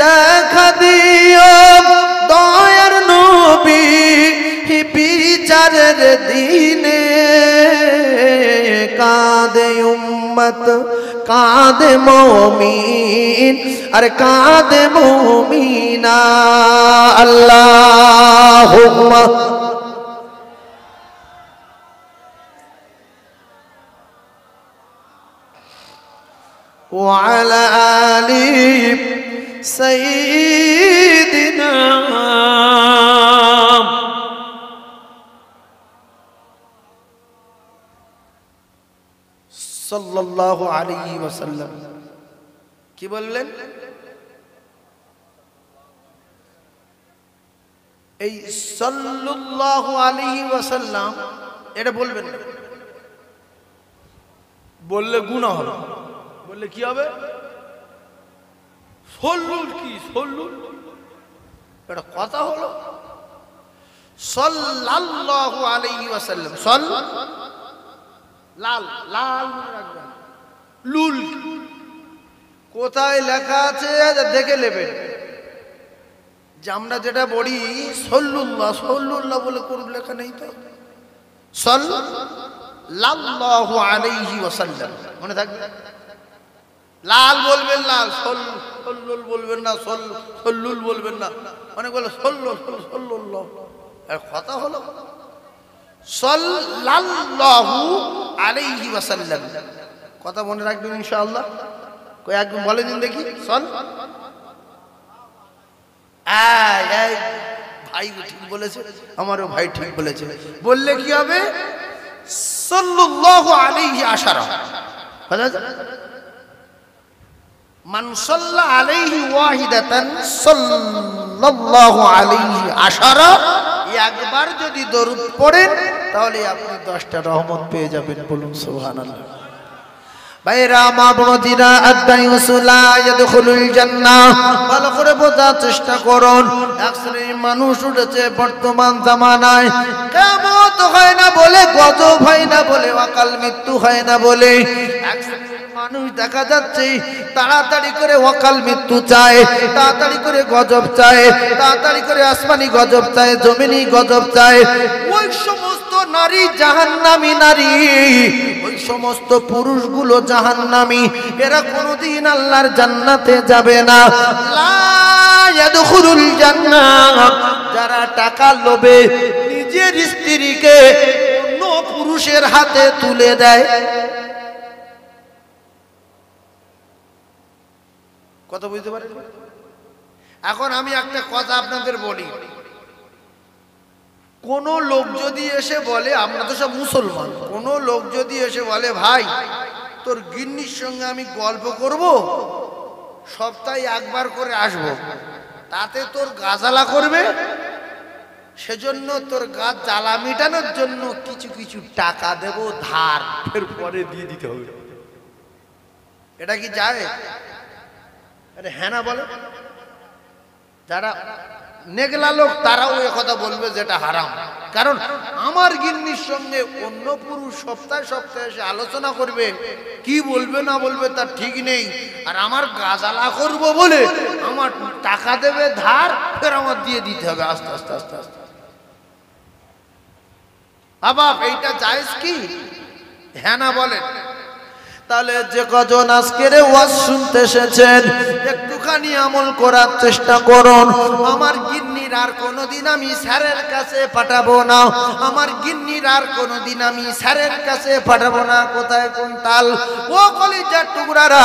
দেখা দিও দয়ার নবী, বিচারের দিনে কাঁদে উম্মত কাঁদে মুমিন আর কাঁদে মুমিনা আল্লাহুম্মা وعلى آل سيدنا সাল্লাল্লাহু আলাইহি ওয়াসাল্লাম। কি বললেন? এই সাল্লাল্লাহু আলাইহি ওয়াসাল্লাম এটা বলবেন না, বললে গুনাহ হবে। বললে কি হবে? সল্লুল কি সল্লুল, এটা কথা হলো? সাল্লাল্লাহু আলাইহি ওয়াসাল্লাম, সল লাল লাল মনে রাখবেন, লুল কোথায় লেখা আছে দেখে নেবেন। যে আমরা যেটা বলি সল্লুল্লাহ, সল্লুল্লাহ বলে কোন লেখা নেই তো। সাল্লাল্লাহু আলাইহি ওয়াসাল্লাম মনে থাকবে। লাল বলবেন, লাল সল্লুল বলবেন না, সল্লুল বলবেন না। অনেক বলে সল্লুল্লাহ, এর কথা হলো সাল্লাল্লাহু আলাইহি ওয়াসাল্লাম। কথা মনে রাখবেন ইনশাআল্লাহ। কই একদম বলে দিন দেখি। ভাই ঠিক বলেছে, আমারও ভাই ঠিক বলেছে। বললে কি হবে? সাল্লাল্লাহু আলাইহি আশারা। মান সাল্লা আলাইহি ওয়াহিদাতান সাল্লাল্লাহু আলাইহি আশারা। একবার যদি দরুদ পড়েন তাহলে আপনি 10টা রহমত পেয়ে যাবেন। বলুন সুবহানাল্লাহ। ভাইরা মা বোনেরা, আদ-দায়ুসুলা ইয়াদখুলুল জান্নাহ। ভালো করে বোঝার চেষ্টা করুন। এক শ্রেণীর মানুষ উঠেছে বর্তমান জামানায়, কিয়ামত হয় না বলে, গজব হয় না বলে, অকাল মৃত্যু হয় না বলে এক শ্রেণীর মানুষ দেখা যাচ্ছে তাড়াতাড়ি করে অকাল মৃত্যু চায়, তাড়াতাড়ি করে গজব চায়, তাড়াতাড়ি করে আসমানি গজব চায়, জমিনি গজব চায়। ওই সমস্ত নারী জাহান্নামী নারী, ওই সমস্ত পুরুষগুলো জাহান্নামী। এরা কোনোদিন আল্লাহর জান্নাতে যাবে না। লা ইয়াদখুলুল জান্নাহ। যারা টাকা লোভে নিজের স্ত্রীকে অন্য পুরুষের হাতে তুলে দেয়। কথা বুঝতে পারেন? এখন আমি একটা কথা আপনাদের বলি। কোন লোক যদি এসে বলে, আমরা তো সব মুসলমান, কোন লোক যদি এসে বলে ভাই তোর গিন্নির সঙ্গে আমি গল্প করব, সপ্তাহে একবার করে আসবো, তাতে তোর গা জ্বালা করবে, সেজন্য তোর গা জ্বালা মেটানোর জন্য কিছু কিছু টাকা দেব ধার, ফের পরে দিয়ে দিতে হবে। এটা কি যায়? আরে হ্যাঁ না বলে। যারা নেগলা লোক তারাও এ কথা বলবে যেটা হারাম। কারণ আমার গিন্নির সঙ্গে অন্য পুরুষ সপ্তাহে সপ্তাহে এসে আলোচনা করবে, কি বলবে না বলবে তার ঠিক নেই, আর আমার গাজালা করবো বলে আমার টাকা দেবে ধার, ফের আমার দিয়ে দিতে হবে আস্তে আস্তে আস্তে আস্তে। বাপ এইটা জায়েজ কি? হ্যাঁ না বলেন। তাহলে যে কজন আজকের ওয়াজ শুনতে এসেছেন একটুখানি আমল করার চেষ্টা করুন। আমার গিন্নির আর কোনোদিন আমি স্যারের কাছে পাঠাবো না, আমার গিন্নির আর কোনোদিন আমি স্যারের কাছে পাঠাবো না। কোথায় কোন তাল ও কলিজার টুকরারা,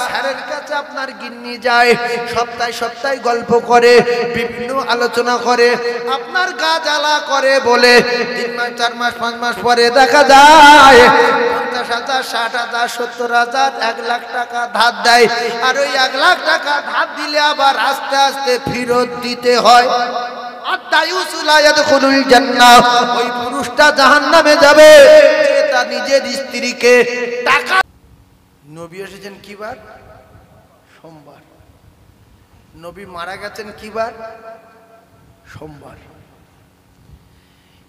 স্যারের কাছে আপনার গিন্নি যায়, সপ্তাহে সপ্তাহে গল্প করে, বিভিন্ন আলোচনা করে, আপনার গা জ্বালা করে বলে 3 মাস 4 মাস 5 মাস পরে দেখা যায় 50,000 60,000 70,000 1 লাখ টাকা ধার দেয়। আর ওই 1 লাখ টাকা ধার দিলে আবার আস্তে আস্তে ফেরত দিতে হয়। আদ-দায়ুসুলা ইয়াদখুলুল জান্নাহ। ওই পুরুষটা জাহান্নামে যাবে যে তার নিজের স্ত্রীকে টাকা। নবী এসেছেন কি বার? সোমবার। নবী মারা গেছেন কি বার? সোমবার।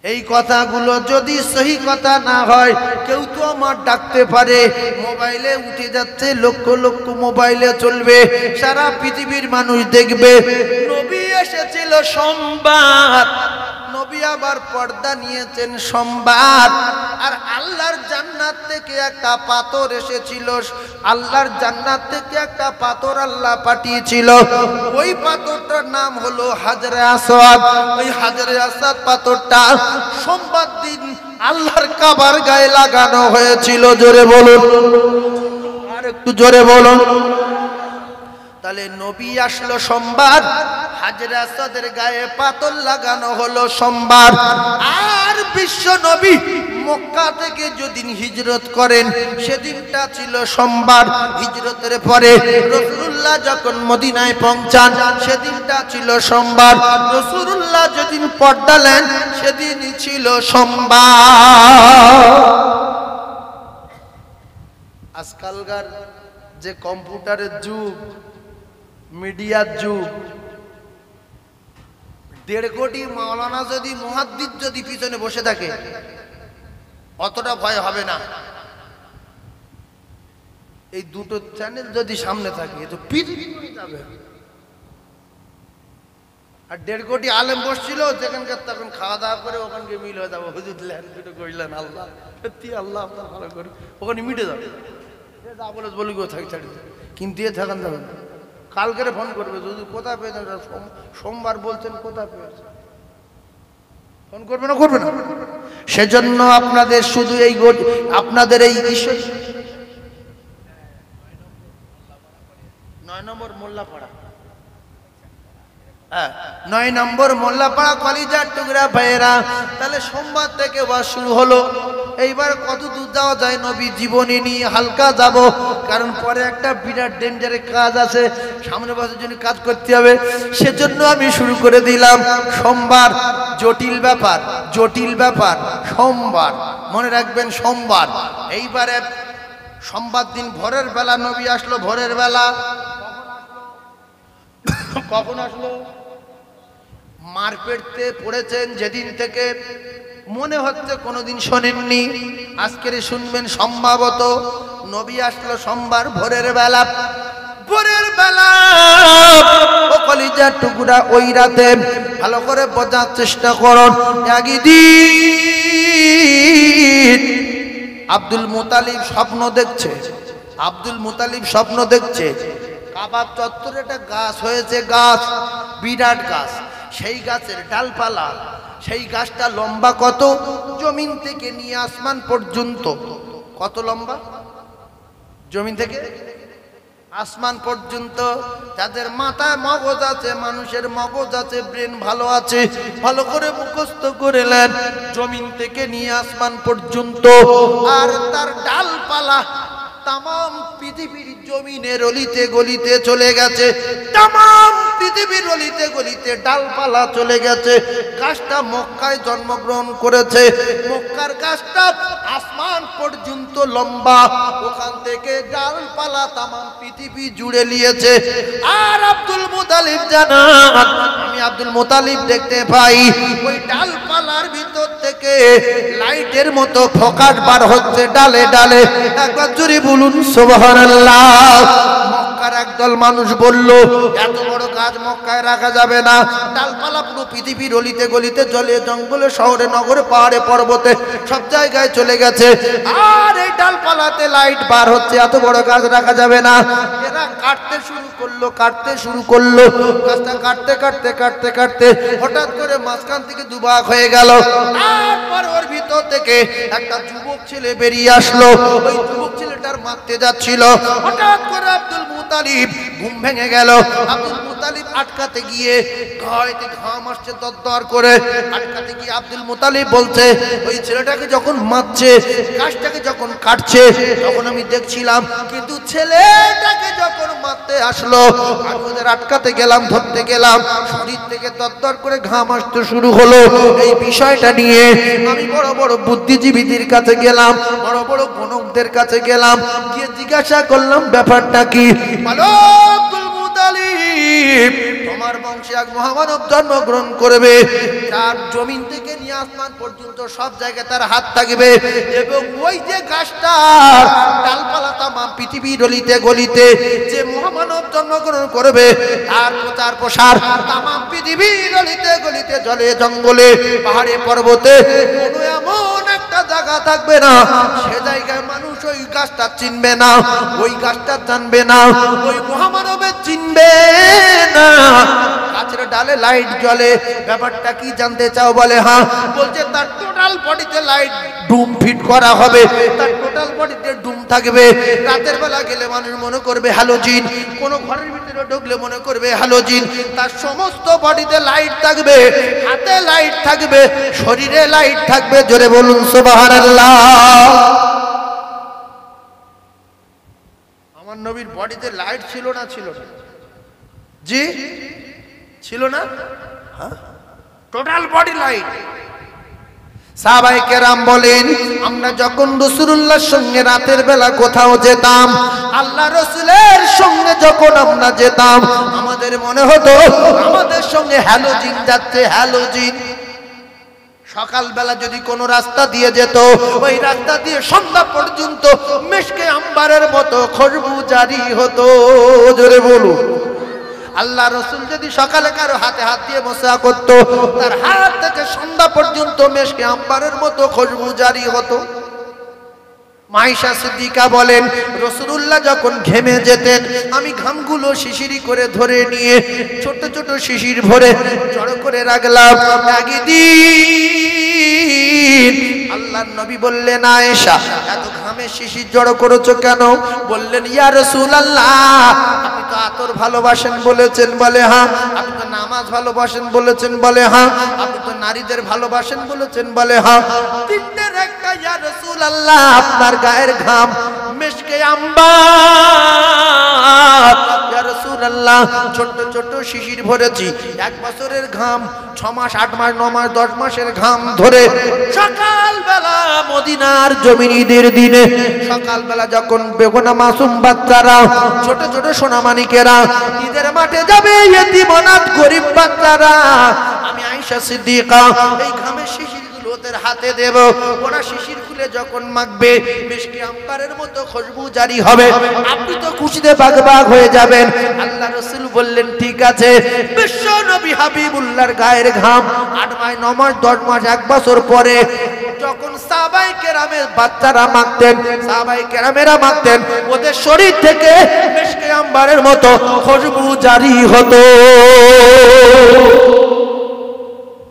এই কথাগুলো যদি সহি কথা না হয়, কেউ তো আমার ডাকতে পারে, মোবাইলে উঠে যাচ্ছে, লক্ষ লক্ষ মোবাইলে চলবে, সারা পৃথিবীর মানুষ দেখবে নবী এসেছিল সোমবার, নবী আবার পর্দা নিয়েছেন সোমবার। আর আল্লাহর জান্নাত থেকে একটা পাথর এসেছিল, আল্লাহর জান্নাত থেকে একটা পাথর আল্লাহ পাঠিয়েছিল। ওই পাথরটার নাম হলো হাজরে আসওয়াদ। ওই হাজরে আসওয়াদ পাথরটা সোমবার দিন আল্লাহর কাবার গায়ে লাগানো হয়েছিল। জোরে বলুন, আর একটু জোরে বলুন। তাহলে নবী আসলো সোমবার, হাজরে আসওয়াদের গায়ে পাথর লাগানো হলো সোমবার। আর বিশ্ব নবী মক্কা থেকে যেদিন হিজরত করেন সেদিনটা ছিল সোমবার। হিজরতের পরে রাসূলুল্লাহ যখন মদিনায় পৌঁছান সেদিনটা ছিল সোমবার। রাসূলুল্লাহ যেদিন পর্দা নেন সেদিনই ছিল সোমবার। আজকালকার যে কম্পিউটারের যুগ, মিডিয়ার যুগ, 1.5 কোটি মাওলানা যদি মুহাদ্দিস যদি পিছনে বসে থাকে অতটা ভয় হবে না। এই দুটো চ্যানেল যদি সামনে থাকে তো পৃথিবী যাবে। আর 1.5 কোটি আলেম বসছিল যেখানকার তখন খাওয়া দাওয়া করে ওখানকে মিল হয়ে যাবো। হুজুর ল্যান্ড দুটো কইলেন, আল্লাহ সত্যি আল্লাহ আপনার ভালো করে, ওখানে মিটে যাবে। যা বলে বলি গো থাকি ছাড়ি, কিন্তু এ থাকান যাবে না। কালকে ফোন করবে, যদি কোথায় পেয়েছেন, সোমবার বলছেন কোথায় পেয়েছেন, ফোন করবে না, করবে না। সেজন্য আপনাদের শুধু এই আপনাদের এই ঈশ্বর 9 নম্বর মোল্লাপাড়া, 9 নম্বর মোল্লাপাড়া কলিজার টুকরা ভাইয়েরা। তাহলে সোমবার থেকে বাস শুরু হলো। এইবার কত দূর যাওয়া যায় নবী জীবনী নিয়ে হালকা যাব, কারণ পরে একটা বিরাট ডেঞ্জারের কাজ আছে, সামনে বছর জন্য কাজ করতে হবে। সেজন্য আমি শুরু করে দিলাম সোমবার। জটিল ব্যাপার, জটিল ব্যাপার। সোমবার মনে রাখবেন, সোমবার। এইবারে সোমবার দিন ভোরের বেলা নবী আসলো। ভোরের বেলা কখন আসলো? মারপেটতে পড়েছেন যেদিন থেকে মনে হচ্ছে কোনোদিন শোনেননি, আজকের শুনবেন সম্ভবত। নবী আসলো সোমবার ভোরের বেলা। ভোরের বেলা ও কলিজার টুকরা, ওই রাতে ভালো করে বোঝার চেষ্টা করুন। একদিন আব্দুল মুতালিব স্বপ্ন দেখছে। আব্দুল মুতালিব স্বপ্ন দেখছে কাবার চত্বরে একটা গাছ হয়েছে, গাছ বিরাট গাছ। সেই গাছের ডালপালা, সেই গাছটা লম্বা কত? জমিন থেকে নিয়ে আসমান পর্যন্ত। কত লম্বা? জমিন থেকে আসমান পর্যন্ত। যাদের মাথায় মগজ আছে, মানুষের মগজ আছে, ব্রেন ভালো আছে, ভালো করে মুখস্থ করে নেন। জমিন থেকে নিয়ে আসমান পর্যন্ত। আর তার ডালপালা তামাম পৃথিবীর জমিনের অলিতে গলিতে চলে গেছে। তামাম পৃথিবীর অলিতে গলিতে ডালপালা চলে গেছে। গাছটা মক্কায় জন্মগ্রহণ করেছে। মক্কার গাছটা আসমান পর্যন্ত লম্বা। ওখান থেকে ডালপালা তামাম পৃথিবী জুড়ে নিয়েছে। আর আব্দুল মুতালিব জানান, আমি আব্দুল মুতালিব দেখতে পাই ওই ডালপালার ভিতর থেকে লাইটের মতো ফোকাস বার হচ্ছে ডালে ডালে। একবার জুড়ে বলুন সুবহানাল্লাহ। মক্কার একদল মানুষ বলল, এত বড় গাছ মক্কায় রাখা যাবে না। ডালপালা পুরো পৃথিবীর অলিতে গলিতে, জলে জঙ্গলে, শহরে নগরে, পাহাড়ে পর্বতে সব জায়গায় চলে গেছে। আর এই ডালপালাতে লাইট বার হচ্ছে, এত বড় গাছ রাখা যাবে না। এরা কাটতে শুরু করলো, কাটতে শুরু করলো। গাছটা কাটতে কাটতে কাটতে কাটতে হঠাৎ করে মাঝখান থেকে দুভাগ হয়ে গেল। তারপর ওর ভিতর থেকে একটা যুবক ছেলে বেরিয়ে আসলো। ওই যুবক ছেলেটার মারতে যাচ্ছিল। হঠাৎ করে আব্দুল মুতালিব ঘুম ভেঙে গেল। আব্দুল মুতালিব আটকাতে গিয়ে গায়েতে ঘাম আসছে দরদর করে। আটকাতে গিয়ে আব্দুল মুতালিব বলছে, ওই ছেলেটাকে যখন মারছে, গাছটাকে যখন কাটছে, তখন আমি দেখছিলাম, কিন্তু ছেলেটাকে যখন মারতে আসলো আমি ওদের আটকাতে গেলাম, ধরতে গেলাম, শরীর থেকে দরদর করে ঘাম আসতে শুরু হলো। এই বিষয়টা নিয়ে আমি বড় বড় বুদ্ধিজীবীদের কাছে গেলাম, বড় বড় গণকদের কাছে গেলাম, গিয়ে জিজ্ঞাসা করলাম ব্যাপারটা কি। বলো আব্দুল মুতালিব, তোমার বংশে এক মহামানব জন্মগ্রহণ করবে, তার জমিন থেকে নিয়ে আসমান পর্যন্ত সব জায়গায় তার হাত থাকবে, এবং ওই যে গাছটার ডালপালা তাম পৃথিবীর অলিতে গলিতে যে মহামানব জন্মগ্রহণ করবে তার প্রচার প্রসার তাম পৃথিবীর অলিতে গলিতে জলে জঙ্গলে পাহাড়ে পর্বতে কোনো এমন একটা জায়গা থাকবে না সে জায়গায় মানুষ ওই গাছটা চিনবে না, ওই গাছটা জানবে না, ওই মহামানবের চিনবে না। গাছের ডালে লাইট জ্বলে, ব্যাপারটা কি জানতে চাও? বলে হ্যাঁ। বলছে তার টোটাল বডিতে লাইট ডুম ফিট করা হবে, তার টোটাল বডিতে ডুম থাকবে। রাতের বেলা গেলে মানুষ মনে করবে হ্যালোজিন, কোনো ঘরের ভিতরে ঢুকলে মনে করবে হ্যালোজিন। তার সমস্ত বডিতে লাইট থাকবে, হাতে লাইট থাকবে, শরীরে লাইট থাকবে। জোরে বলুন সুবহানাল্লাহ। আমার নবীর বডিতে লাইট ছিল না? ছিল না জি, ছিল না? হ্যাঁ, টোটাল বডি লাইট। সাহাবায়ে কেরাম বলেন আমরা যখন রাসূলুল্লাহর সঙ্গে রাতের বেলা কোথাও যেতাম, আল্লাহ রাসূলের সঙ্গে যখন আমরা যেতাম, আমাদের মনে হতো আমাদের সঙ্গে হ্যালোজিন যাচ্ছে, হ্যালোজিন। সকালবেলা যদি কোনো রাস্তা দিয়ে যেত, ওই রাস্তা দিয়ে সন্ধ্যা পর্যন্ত মিশকে আম্বারের মতো খুশবু জারি হতো। জোরে বলুন। আল্লাহ রাসূল যদি সকালে কারো হাতে হাত দিয়ে মুসা করত, তার হাত থেকে সন্ধ্যা পর্যন্ত মিশকে আম্বারের মতো খুশবু জারি হতো। মাইশা সিদ্দিকা বলেন রাসূলুল্লাহ যখন ঘেমে যেতেন, আমি ঘামগুলো শিশিরি করে ধরে নিয়ে ছোট ছোট শিশির ভরে জড়ো করে রাখলাম। একদিন আল্লাহর নবী বললেন আয়েশা, এত ঘামে শিশির জড়ো করেছো কেন? বললেন ইয়া রাসূলুল্লাহ, আপনি তো আতর ভালোবাসেন বলেছেন। বলে হ্যাঁ। আপনি তো নামাজ ভালোবাসেন বলেছেন। বলে হ্যাঁ। আপনি তো নারীদের ভালোবাসেন বলেছেন। বলে হ্যাঁ। তিনটের একটা ইয়া রাসূলুল্লাহ, আপনার গায়ের ঘাম মিশকে আম্বার। ইয়া রাসূলুল্লাহ, ছোট ছোট শিশির ভরেছি, 1 বছরের ঘাম, 6 মাস 8 মাস 9 মাস 10 মাসের ঘাম ধরে সকালবেলা মদিনার জমিনীদের দিনে সকালবেলা যখন বেগুনা মাসুম বাচ্চারা, ছোট ছোট সোনামানিকেরা ঈদের মাঠে যাবে, ইতিম অনাথ গরিব বাচ্চারা, আমি আয়েশা সিদ্দিকা এই ঘামের শিশিরগুলো ওদের হাতে দেব। ওরা শিশির খুলে যখন মাখবে মিশকে আম্বারের মতো খুশবু জারি হবে। আপনি তো খুশিতে বাগবাগ হয়ে যাবেন। আল্লাহ রাসূল বললেন ঠিক আছে। বিশ্ব নবী হাবিবুল্লাহর গায়ের ঘাম 8 মাস 9 মাস 10 মাস 1 বছর পরে যখন সাহাবায়ে কেরামের বাচ্চারা মাখতেন, সাহাবায়ে কেরামেরা মাখতেন, ওদের শরীর থেকে মিশকে আম্বারের মতো খুশবু জারি হতো।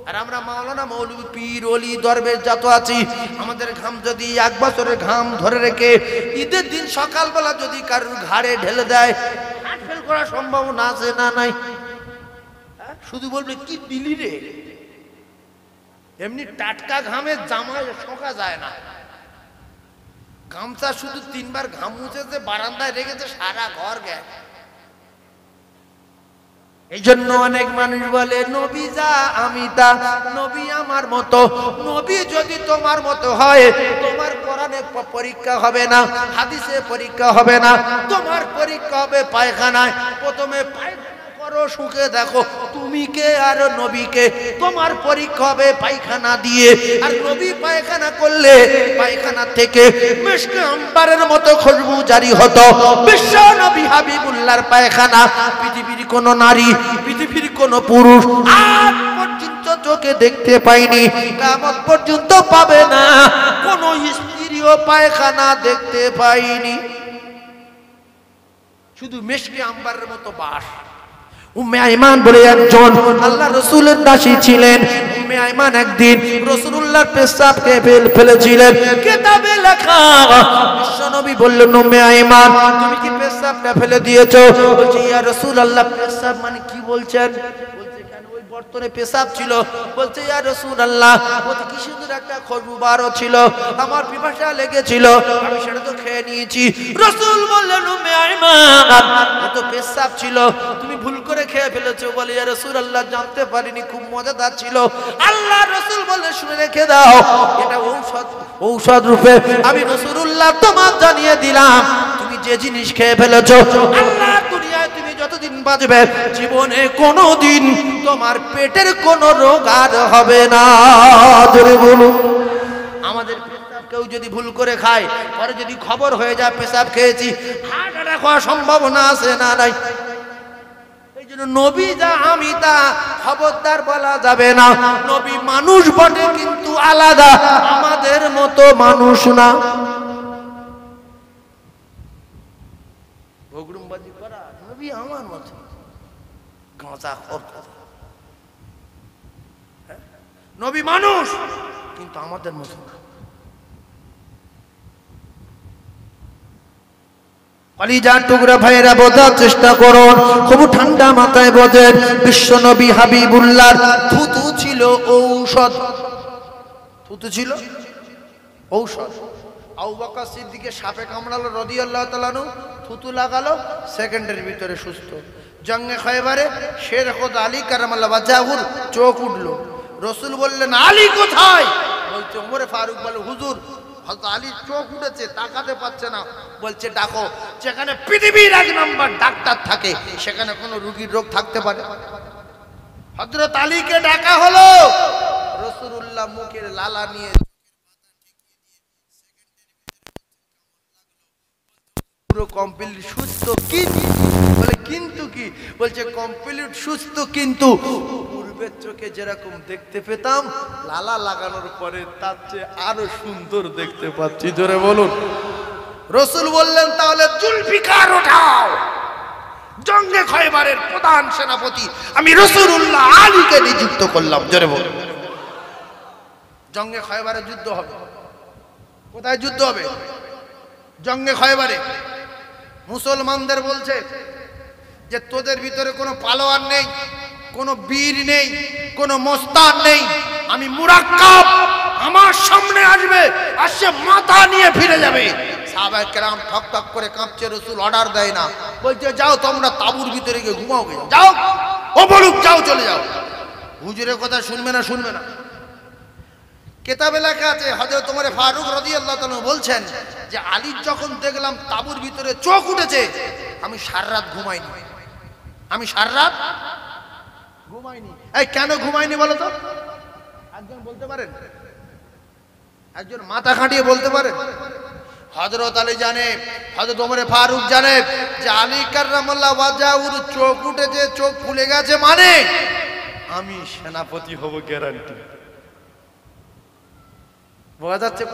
আর আমরা মাওলানা মৌলভী পীর ওলি দরবেশ যত আছি, আমাদের ঘাম যদি 1 বছরের ঘাম ধরে রেখে ঈদের দিন সকালবেলা যদি কারোর ঘাড়ে ঢেলে দেয়, হার্ট ফেল করার সম্ভাবনা আছে না নাই? শুধু বলবে কি দিলি রে। এমনি টাটকা ঘামে জামা শোকা যায় না। গামছা শুধু 3 বার ঘাম মুছেছে, বারান্দায় রেখেছে, সারা ঘর গ্যাস। এই জন্য অনেক মানুষ বলে নবী যা আমি তা, নবী আমার মতো। নবী যদি তোমার মতো হয়, তোমার কোরআনে পরীক্ষা হবে না, হাদিসে পরীক্ষা হবে না, তোমার পরীক্ষা হবে পায়খানায়। প্রথমে পায়খানা করো, সুখে দেখো তুমি কে আর নবীকে। তোমার পরীক্ষা হবে পায়খানা দিয়ে। আর নবী পায়খানা করলে পায়খানা থেকে মিশকে আম্বারের মতো খুশবু জারি হতো। বিশ্ব নবী হাবিবুল্লাহর পায়খানা পৃথিবীর কোন নারী, পৃথিবীর কোন পুরুষ আজ পর্যন্ত চোখে দেখতে পায়নি, কিয়ামত পর্যন্ত পাবে না। কোন স্ত্রীও পায়খানা দেখতে পায়নি। শুধু মিশকে আম্বারের মতো বাস। উম্মে আইমান বলে একজন আল্লাহ রাসূলের দাসী ছিলেন। উম্মে আইমান একদিন রাসূলুল্লাহর পেশাবকে ফেলেছিলেন। কিতাবে লেখা, বিশ্বনবী বললেন উম্মে আইমান তুমি কি পেশাবটা ফেলে দিয়েছো? বলছে ইয়া রাসূলুল্লাহ, পেশাব মানে কি বলছেন? বলছে কেন, ওই বর্তনে পেশাব ছিল। বলছে ইয়া রাসূলুল্লাহ, ওতে কি সুন্দর একটা খুশবু বারো ছিল, আমার পিপাসা লেগেছিল, আমি সেটা তো খেয়ে নিয়েছি। রাসূল বললেন উম্মে আইমান ও তো পেশাব ছিল, তুমি ভুল করে খেয়ে ফেলেছো। বলে ইয়া রাসূলুল্লাহ, জানতে পারিনি, খুব মজাদার ছিল। আল্লাহ রাসূল বললেন শুনে রেখে দাও, এটা ঔষধ রূপে আমি রাসূলুল্লাহ তোমার জানিয়ে দিলাম। তুমি যে জিনিস খেয়ে ফেলেছো, আল্লাহ দুনিয়ায় তুমি যতদিন বাঁচবে জীবনে কোনোদিন তোমার পেটের কোনো রোগ আর হবে না। জোরে বলুন। আমাদের কেউ যদি ভুল করে খায়, পরে যদি খবর হয়ে যায় পেশাব খেয়েছি, হার্ট অ্যাটাক হওয়ার সম্ভাবনা আছে না নাই? এই জন্য নবী যা আমি তা খবরদার বলা যাবে না। নবী মানুষ বটে কিন্তু আলাদা, আমাদের মতো মানুষ না। ভগরুমবাজি করা নবী আমার মতো গাঁজা খোর, নবী মানুষ কিন্তু আমাদের মতো না। কলিজার টুকরা ভাইয়েরা বোঝার চেষ্টা করুন, খুব ঠান্ডা মাথায় বোঝেন। বিশ্ব নবী হাবিবুল্লাহর থুতু ছিল ঔষধ, থুতু ছিল ঔষধ। আবু বকর সিদ্দিককে সাপে কামড়ালো রাদিয়াল্লাহু তাআলা আনহু, থুতু লাগালো, সেকেন্ডের ভিতরে সুস্থ। জঙ্গে খয়বারে শের খোদ আলী কারামাল্লাহ ওয়াজহুর চোখ উঠলো। রসুল বললেন আলী কোথায়? বলছে ওমরে ফারুক বলে হুজুর হযরত আলীর চোখ উঠেছে, তাকাতে পারছে না। বলছে ডাকো। যেখানে পৃথিবীর 1 নম্বর ডাক্তার থাকে সেখানে কোনো রোগীর রোগ থাকতে পারে? হযরত আলীকে ডাকা হলো। রাসূলুল্লাহ মুখের লালা নিয়ে পুরো কমপ্লিট সুস্থ। কি বলে কিন্তু কি? বলছে কমপ্লিট সুস্থ কিন্তু পূর্বের চোখে যেরকম দেখতে পেতাম লালা লাগানোর পরে তার চেয়ে আরো সুন্দর দেখতে পাচ্ছি। জোরে বলুন। রাসূল বললেন তাহলে জুলফিকার ওঠাও। জঙ্গে খয়বারের প্রধান সেনাপতি আমি রাসূলুল্লাহ আলীকে নিযুক্ত করলাম। জোরে বলুন। জঙ্গে খয়বারে যুদ্ধ হবে। কোথায় যুদ্ধ হবে? জঙ্গে খয়বারে। মুসলমানদের বলছে যে তোদের ভিতরে কোনো পালোয়ান নেই, কোনো বীর নেই, কোনো মোস্তান নেই। আমি মুরাক্কাব, আমার সামনে আসবে, আসে মাথা নিয়ে ফিরে যাবে। সাহাবায়ে কেরাম ঠক ঠক করে কাঁপছে। রাসূল অর্ডার দেয় না, বলছে যাও তোমরা তাঁবুর ভিতরে গিয়ে ঘুমাও, যাও। ও বলুক যাও, চলে যাও। হুজুরের কথা শুনবে না, শুনবে না। কেতাবে লেখা আছে হযরত ওমর ফারুক রাদিয়াল্লাহু তাআলা বলছেন যে আলীর যখন দেখলাম তাঁবুর ভিতরে চোখ উঠেছে, আমি সারা রাত ঘুমাইনি। আমি সারা রাত ঘুমাইনি। এই কেন ঘুমাইনি বলো তো? একজন বলতে পারেন? একজন মাথা খাটিয়ে বলতে পারেন? হযরত আলী জানে, হযরত ওমর ফারুক জানে যে আলী কাররামাল্লাহু ওয়াজহুর চোখ উঠেছে, চোখ খুলে গেছে, মানে আমি সেনাপতি হব, গ্যারান্টি। বোঝা যাচ্ছে?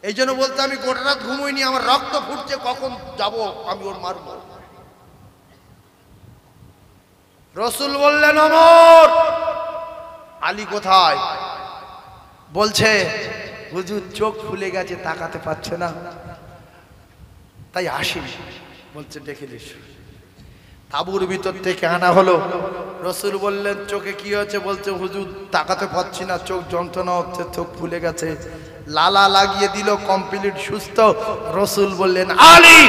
এই জন্য বলতে আমি গোটা রাত ঘুমোইনি, আমার রক্ত ফুটছে, কখন যাব আমি ওর মারব। রাসূল বললেন ওমর আলী কোথায়? বলছে হুজুর চোখ ফুলে গেছে, তাকাতে পারছে না, তাই আসেনি। বলছে ডেকে দিস। তাঁবুর ভিতর থেকে আনা হলো। রাসূল বললেন চোখে কি হয়েছে? বলছে হুজুর তাকাতে পারছি না, চোখ যন্ত্রণা হচ্ছে, চোখ ফুলে গেছে। লালা লাগিয়ে দিল, কমপ্লিট সুস্থ। রাসূল বললেন আলী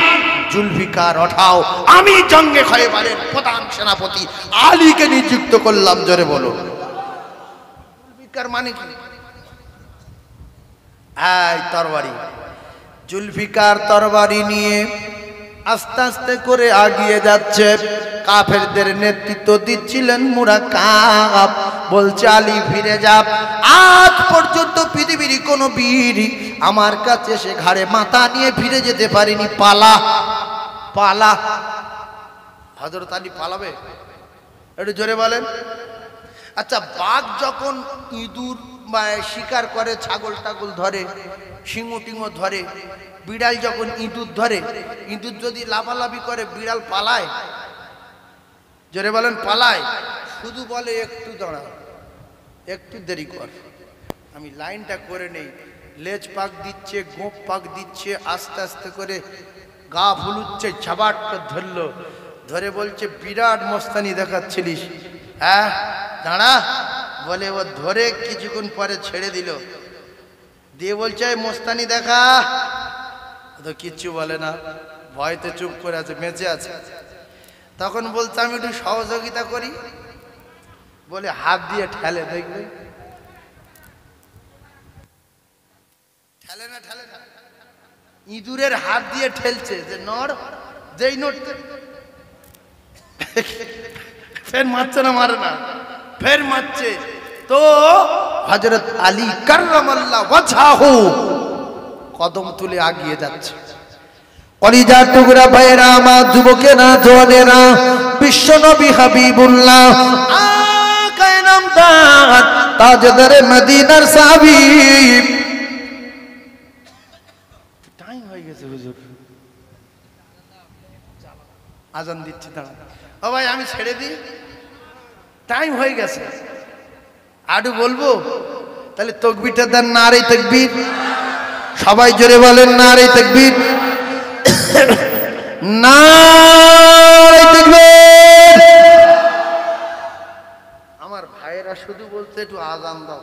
জুলফিকার ওঠাও, আমি জঙ্গে খয়বারের প্রধান সেনাপতি আলীকে নিযুক্ত করলাম। জোরে বলো। জুলফিকার মানে কি? এই তরবারি। জুলফিকার তরবারি নিয়ে আস্তে আস্তে করে আগিয়ে যাচ্ছে। কাফেরদের নেতৃত্ব দিচ্ছিলেন মুরাক্কাব। বলছে আলী ফিরে যা। আজ পর্যন্ত পৃথিবীর কোন বীর আমার কাছে সে ঘাড়ে মাথা নিয়ে ফিরে যেতে পারেনি। পালা পালা। হযরত আলী পালাবে? একটু জোরে বলেন। আচ্ছা, বাঘ যখন ইঁদুর বা শিকার করে, ছাগল টাগল ধরে, সিংহ টিংহ ধরে, বিড়াল যখন ইঁদুর ধরে, ইঁদুর যদি লাফালাফি করে বিড়াল পালায়? জোরে বলেন পালায়? শুধু বলে একটু দাঁড়া, একটু দেরি কর, আমি লাইনটা করে নেই। লেজ পাক দিচ্ছে, গোপ পাক দিচ্ছে, আস্তে আস্তে করে গা ফুলুচ্ছে, ঝাবাট ধরলো, ধরে বলছে বিরাট মস্তানি দেখাচ্ছিলিস, হ্যাঁ দাঁড়া। বলে ও ধরে কিছুক্ষণ পরে ছেড়ে দিল, দিয়ে বলছে মস্তানি দেখা। তো কিচ্ছু বলে না, ভয়তে চুপ করে আছে, বেঁচে আছে। তখন বলছে আমি একটু সহযোগিতা করি। বলে হাত দিয়ে ঠেলে, দেখবে ঠেলে না, ঠেলে না, ইঁদুরের হাত দিয়ে ঠেলছে যে নড়, যেই নড়তে ফের মারছে না, মারে না, ফের মারছে। তো হযরত আলী কাররামাল্লাহু ওয়াজহাহু কদম তুলে আগিয়ে যাচ্ছে। কলিজার টুকরা ভাইরা আমার, যুবকেরা জওয়ানেরা, বিশ্বনবী হাবিবুল্লাহ আকায়ে নামদার তাজদারে মদিনার সাহাবী। টাইম হয়ে গেছে হুজুর, আজান দিচ্ছি, দাঁড়ান। ও ভাই আমি ছেড়ে দিই, টাইম হয়ে গেছে। আডু বলবো তাহলে তাকবীরটা দেন, নারে তাকবীর। সবাই জোরে বলেন নারে তাকবীর, নারে তাকবীর। আমার ভাইয়েরা শুধু বলতে একটু আজান দাও।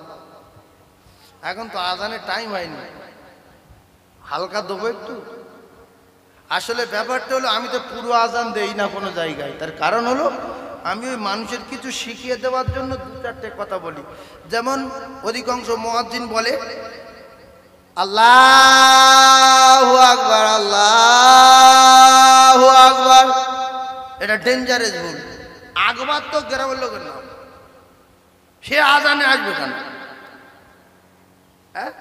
এখন তো আজানের টাইম হয়নি, হালকা দেবো একটু। আসলে ব্যাপারটা হলো আমি তো পুরো আজান দেই না কোনো জায়গায়। তার কারণ হলো আমি ওই মানুষের কিছু শিখিয়ে দেওয়ার জন্য দু চারটে কথা বলি। যেমন অধিকাংশ মুয়াজ্জিন বলে আল্লাহু আকবার, আল্লাহু আকবার। এটা ডেঞ্জারাস ভুল। আকবার তো গ্রামের লোকের নাম, সে আজানে আসবে কেন? হ্যাঁ,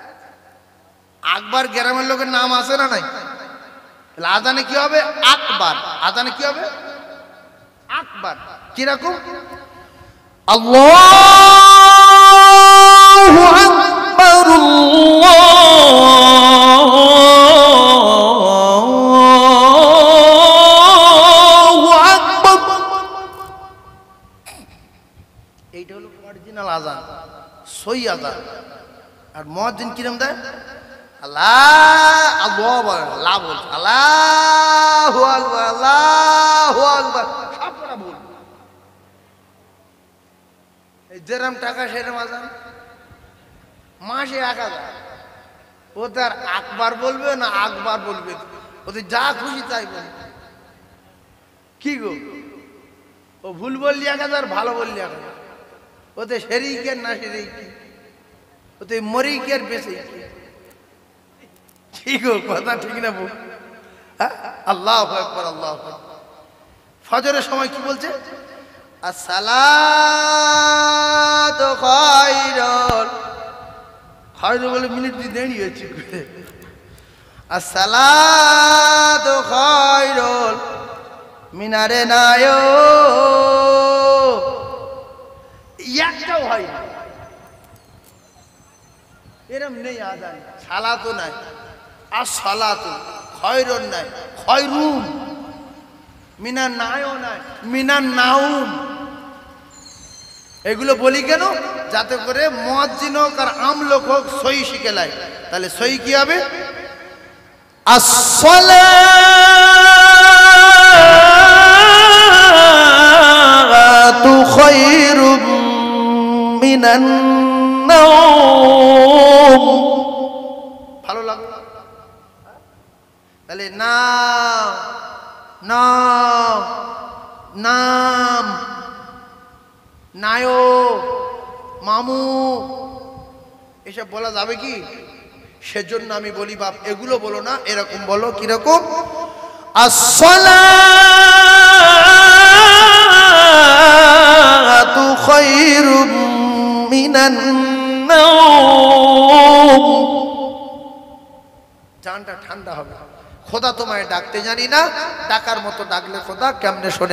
আকবার গ্রামের লোকের নাম আছে না নাই? আজানে কি হবে? আকবার। আজানে কি হবে? আকবার। কিরকম? আল্লাহু আকবার, আল্লাহু আকবার। এইটা হলো অরিজিনাল আজান, সই আজান। আর মুয়াজ্জিন কিরম দেয়? আল্লাহ আল্লাহু আল্লাহ বলছে, আল্লাহু আকবার, আল্লাহু আকবার। সব করা ভুল। এই যেরম টাকা সেরম আজান, মাসে 1000। ও তার আকবার বলবে না আকবার বলবে, ওদের যা খুশি তাই বলবে। কি গো, ও ভুল বললি 1000, ভালো বললি 1000। ওতে শরীকের না শরীকি, ওতে মরিকের বেশি। ঠিক কথা ঠিক না বল? আল্লাহু আকবার, আল্লাহু আকবার। ফজরের সময় কি বলছে? আসসালাতু খায়রুল, খায়রুল বলে মিনিট দিয়ে দাঁড়িয়েছি। আসসালাতু খায়রুল মিনারে নায়ো, একটাও হয় না। এরম নেই আজান। সালাতও নাই, আর সালাতু খয়রুন নাই, খয়রুম। মিনার নায়ও নাই, মিনার নাউম। এগুলো বলি কেন? যাতে করে মুয়াজ্জিন হোক আর আম লোক হোক সই শিখে লাই। তাহলে সই কি হবে? আসসালাতু খায়রুম মিনান নাওম। ভালো লাগলো? তাহলে নাম, নাম, নাম, নায়ো, মামু এসব বলা যাবে কি? সেজন্য আমি বলি বাপ এগুলো বলো না, এরকম বলো। কিরকম? আসসালাতু খায়রুম মিনান নাওম। জানটা ঠান্ডা হবে। খোদা তোমায় ডাকতে জানি না, ডাকার মতো ডাকলে খোদা কেমনে শোনে না।